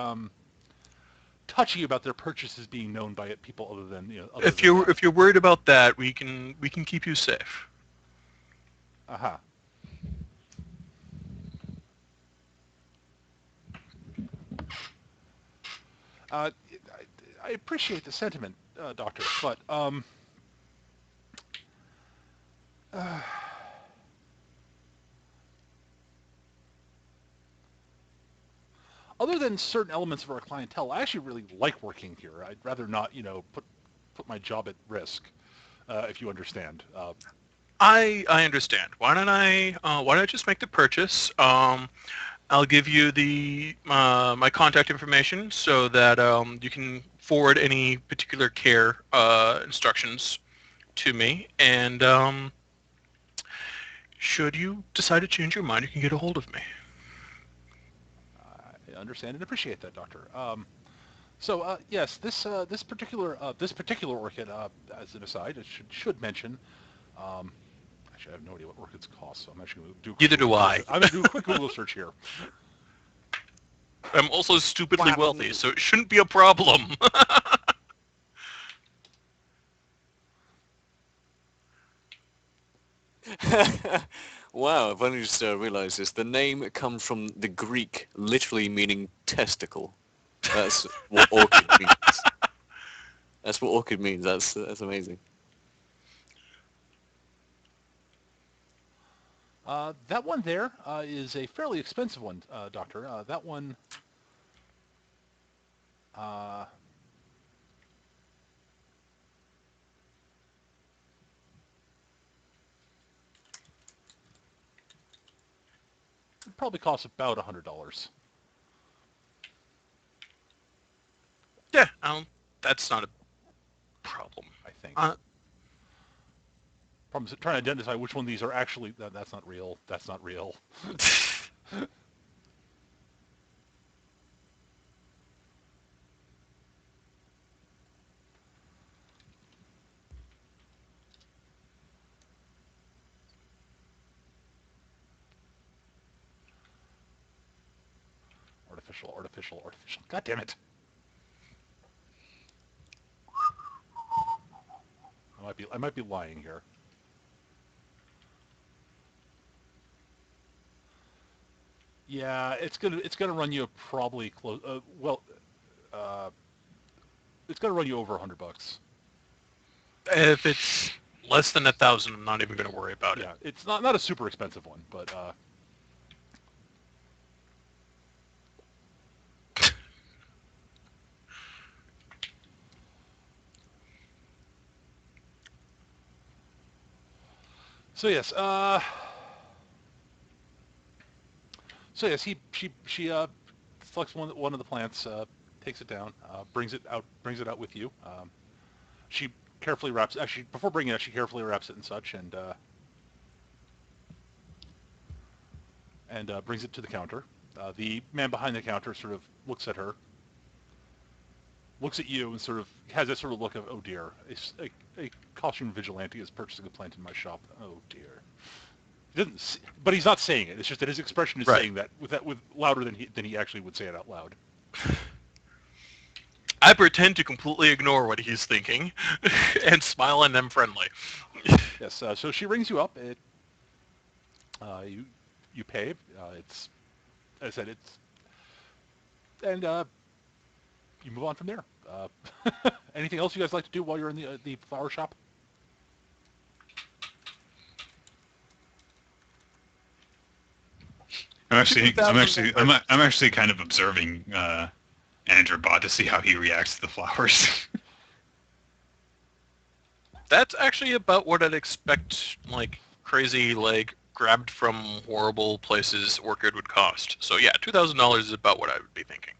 touchy about their purchases being known by people other than other If than you're them. if you're worried about that, we can keep you safe. Aha. Uh, I appreciate the sentiment, Doctor, but uh, other than certain elements of our clientele, I actually really like working here. I'd rather not, put my job at risk, if you understand. I understand. Why don't I just make the purchase? I'll give you the my contact information so that you can forward any particular care instructions to me, and should you decide to change your mind, you can get a hold of me. I understand and appreciate that, Doctor. So yes, this particular orchid, as an aside, I should mention. Um, Actually, I have no idea what orchids cost, so I'm actually going to do a quick Neither do Google I. search. I'm going to do a quick Google search here. I'm also stupidly wealthy, Platinum. so it shouldn't be a problem. Wow, I've only just realised this. The name comes from the Greek, literally meaning testicle. That's what orchid means. That's what orchid means. That's amazing. That one there is a fairly expensive one, Doctor. That one, uh, it probably costs about $100, Yeah, that's not a problem. I think. Uh, Problem is trying to identify which one of these are actually. That's not real. That's not real. Artificial, artificial, artificial. God damn it! I might be lying here. Yeah, it's gonna run you probably close. Uh, it's gonna run you over $100. if it's less than 1,000, I'm not even going to worry about it. Yeah, it's not a super expensive one, but so yes. So yes, she selects one of the plants, takes it down, brings it out with you. She carefully wraps. Actually, before bringing it out, she carefully wraps it and such, and brings it to the counter. The man behind the counter sort of looks at her, looks at you, and sort of has that sort of look of, oh dear, a costume vigilante is purchasing a plant in my shop. Oh dear. He doesn't, but he's not saying it. It's just that his expression is Right. saying that with louder than he actually would say it out loud. I pretend to completely ignore what he's thinking and smile and am friendly. Yes. So she rings you up. You pay. It's as I said. And you move on from there. Anything else you guys like to do while you're in the flower shop? I'm actually kind of observing Andrew Bot to see how he reacts to the flowers. That's actually about what I'd expect, like, crazy, like, grabbed from horrible places orchid would cost. So yeah, $2,000 is about what I would be thinking.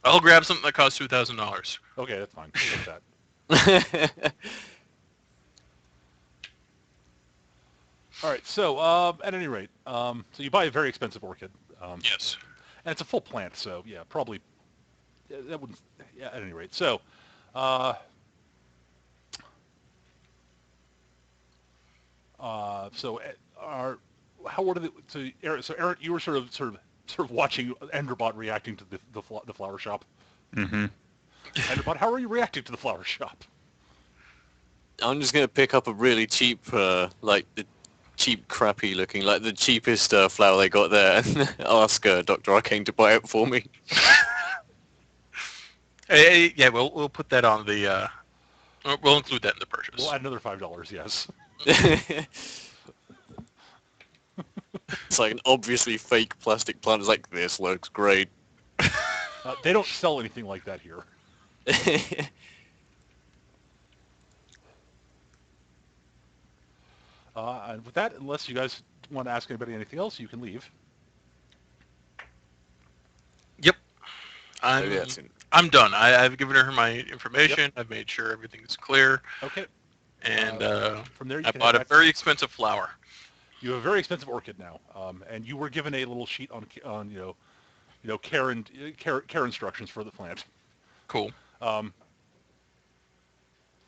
I'll grab something that costs $2,000. Okay, that's fine. We'll look at that. All right. So at any rate, so you buy a very expensive orchid, Yes. and it's a full plant. So yeah, probably that wouldn't. Yeah. At any rate, so. Uh, are how what are the so Aaron, you were sort of watching Enderbot reacting to the flower shop. Mm-hmm. Enderbot, how are you reacting to the flower shop? I'm just gonna pick up a really cheap, like the cheap, crappy looking, like the cheapest flower they got there, and ask Dr. Arcane to buy it for me. Hey, yeah, we'll put that on the. We'll include that in the purchase. We'll add another $5. Yes. It's like an obviously fake plastic plant. It's like, this looks great. They don't sell anything like that here. And with that, unless you guys want to ask anybody anything else, you can leave. Yep. So, yeah, I'm done. I've given her my information. Yep. I've made sure everything's clear. Okay. And from there, you I can bought a very expensive flower. You have a very expensive orchid now, and you were given a little sheet on care instructions for the plant. Cool. As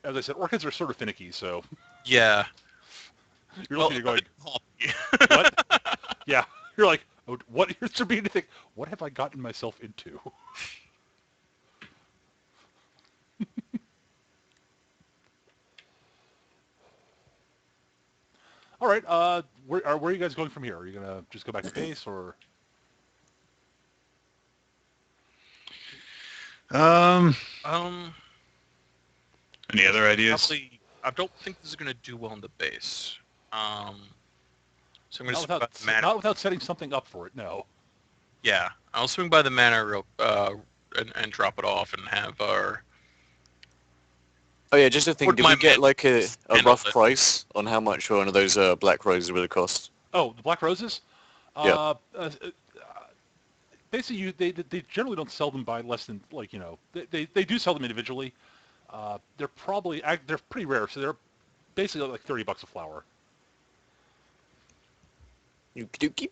I said, orchids are sort of finicky, so yeah. You're looking, you're going, what? Yeah, you're like, oh, what? You're beginning to think, what have I gotten myself into? All right. Where are you guys going from here? Are you gonna just go back to base, or? Any other ideas? Probably, I don't think this is gonna do well in the base. So I'm gonna Not without, not without setting something up for it. No. Yeah, I'll swing by the manor and drop it off and have our. Oh yeah, just a thing. Did we get like a rough price on how much one of those black roses would cost? Oh, the black roses? Yeah. Basically, they generally don't sell them by less than they do sell them individually. They're pretty rare, so they're basically like $30 a flower. Okie-dokie.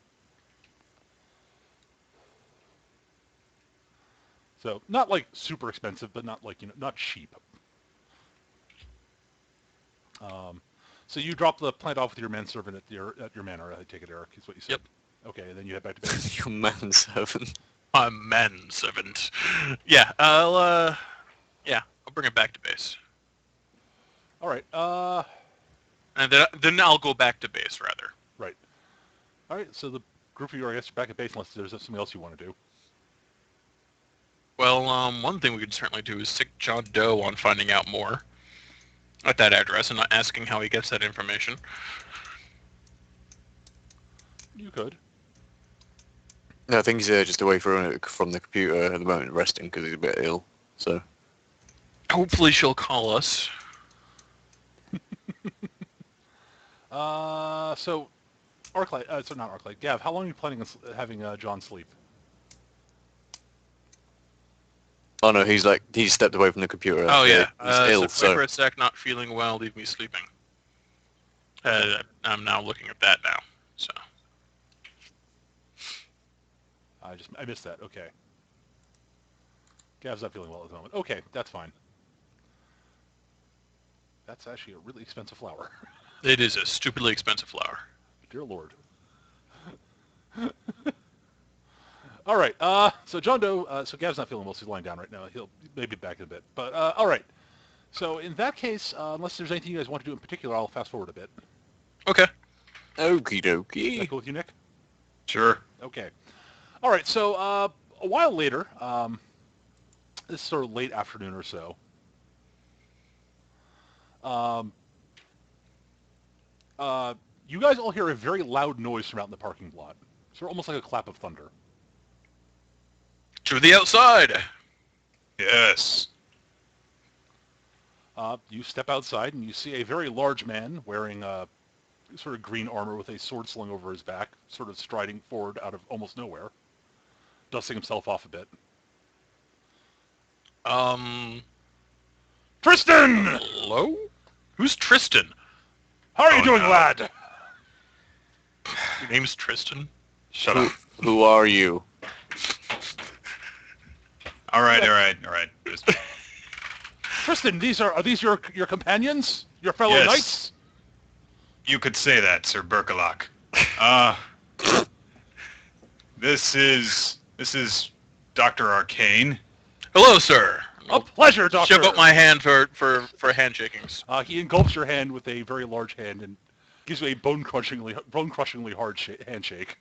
So not like super expensive, but not like not cheap. So you drop the plant off with your manservant at your manor. I take it, Eric, is what you said. Yep. Okay, and then you head back to base. Your manservant. My manservant. Yeah, I'll bring it back to base. All right. And then I'll go back to base, rather. Right. All right. So the group of you are, I guess, back at base unless there's something else you want to do. Well, one thing we could certainly do is stick John Doe on finding out more at that address and not asking how he gets that information. You could. No, I think he's just away from the computer at the moment, resting because he's a bit ill. So. Hopefully she'll call us. So, Arclight, not Arclight, Gav, how long are you planning on having John sleep? Oh no, he's stepped away from the computer. Oh yeah, he's ill. So for a sec, not feeling well, leave me sleeping. I'm now looking at that now. So. I missed that. Okay. Gav's not feeling well at the moment. Okay, that's fine. That's actually a really expensive flower. It is a stupidly expensive flower. Dear Lord. All right. So John Doe. So Gav's not feeling well. So he's lying down right now. He'll maybe be back in a bit. But all right. So in that case, unless there's anything you guys want to do in particular, I'll fast forward a bit. Okay. Okie dokie. Is that cool with you, Nick? Sure. Okay. All right. So a while later, this is sort of late afternoon or so. You guys all hear a very loud noise from out in the parking lot. Sort of almost like a clap of thunder. To the outside! Yes. You step outside and you see a very large man wearing sort of green armor with a sword slung over his back, sort of striding forward out of almost nowhere, dusting himself off a bit. Tristan! Hello? Who's Tristan? How are you Oh, doing, no. lad? Your name's Tristan? Shut up. Who are you? All right. Just, Tristan, are these your companions? Your fellow Yes. knights? you could say that, Sir Berkelok. This is Dr. Arcane. Hello, sir. A pleasure, Doctor. Shove up my hand for handshakings. He engulfs your hand with a very large hand and gives you a bone-crushingly hard handshake.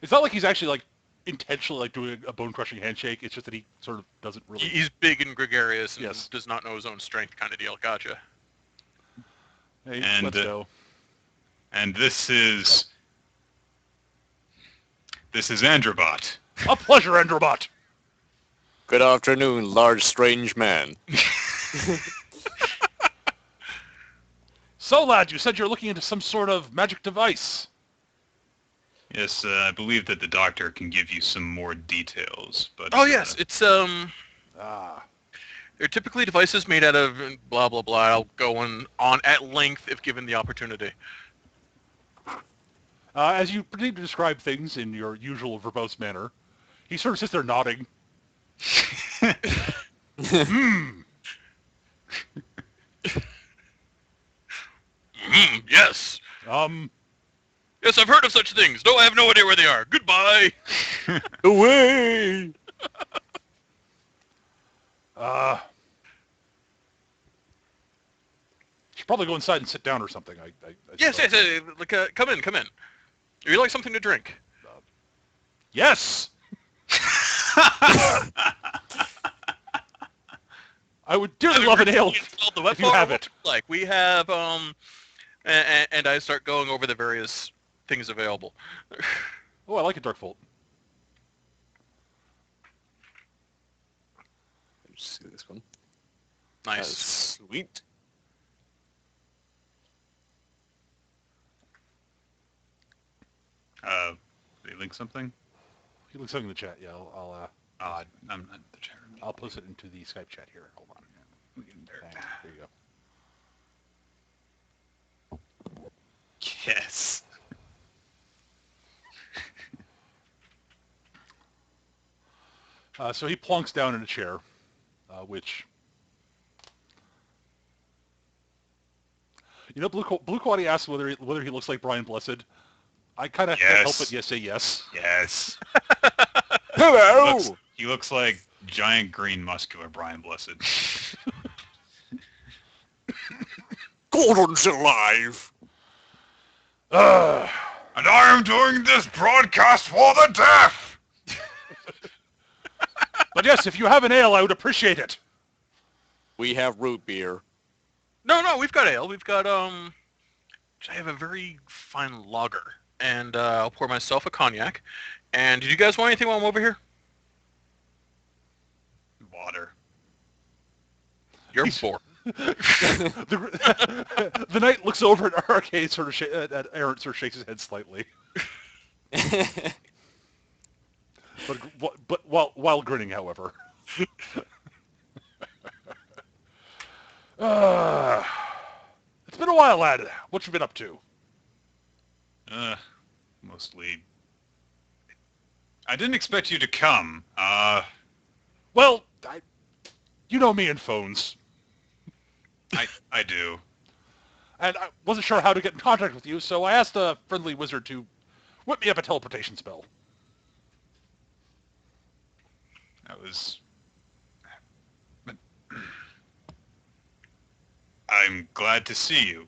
It's not like he's actually like intentionally like doing a bone-crushing handshake. It's just that he sort of doesn't really. He's big and gregarious and Yes. does not know his own strength kind of deal. Gotcha. Hey, And, let's go. And this is Androbot. A pleasure, Enderbot. Good afternoon, large strange man. So, lad, you said you're looking into some sort of magic device. Yes, I believe that the doctor can give you some more details. But Oh yes, it's Ah. they're typically devices made out of blah blah blah. I'll go on at length if given the opportunity. As you proceed to describe things in your usual verbose manner, he sort of sits there nodding. Hmm. Yes. Um. Yes, I've heard of such things. No, I have no idea where they are. Goodbye. Away! Should probably go inside and sit down or something. I Yes, suppose. yes. Like, come in. Would you like something to drink? Yes. I would dearly love an ale if you have it. Like we have and I start going over the various things available. Oh, I like a dark Volt. Let's see this one. Nice. Sweet. They link something? He looks something in the chat. Yeah, I'm not in the chat room. I'll post it into the Skype chat here. Hold on. There. Thanks. There you go. Yes. So he plonks down in a chair, which, Blue Quaddy asked whether he looks like Brian Blessed. I kind of can't help Yes. but say yes. Yes. Hello! He looks like giant green muscular Brian Blessed. Gordon's alive! Uh, And I am doing this broadcast for the deaf! but yes, if you have an ale, I would appreciate it. We have root beer. No, we've got ale. We've got I have a very fine lager, and I'll pour myself a cognac. And did you guys want anything while I'm over here? Water. You're He's- bored. The knight looks over at Arcade, at Aaron, sort of shakes his head slightly, but while grinning, however. It's been a while, lad. What you been up to? Mostly. I didn't expect you to come. Well, you know me and phones, I do. and I wasn't sure how to get in contact with you, so I asked a friendly wizard to whip me up a teleportation spell. That was... I'm glad to see you.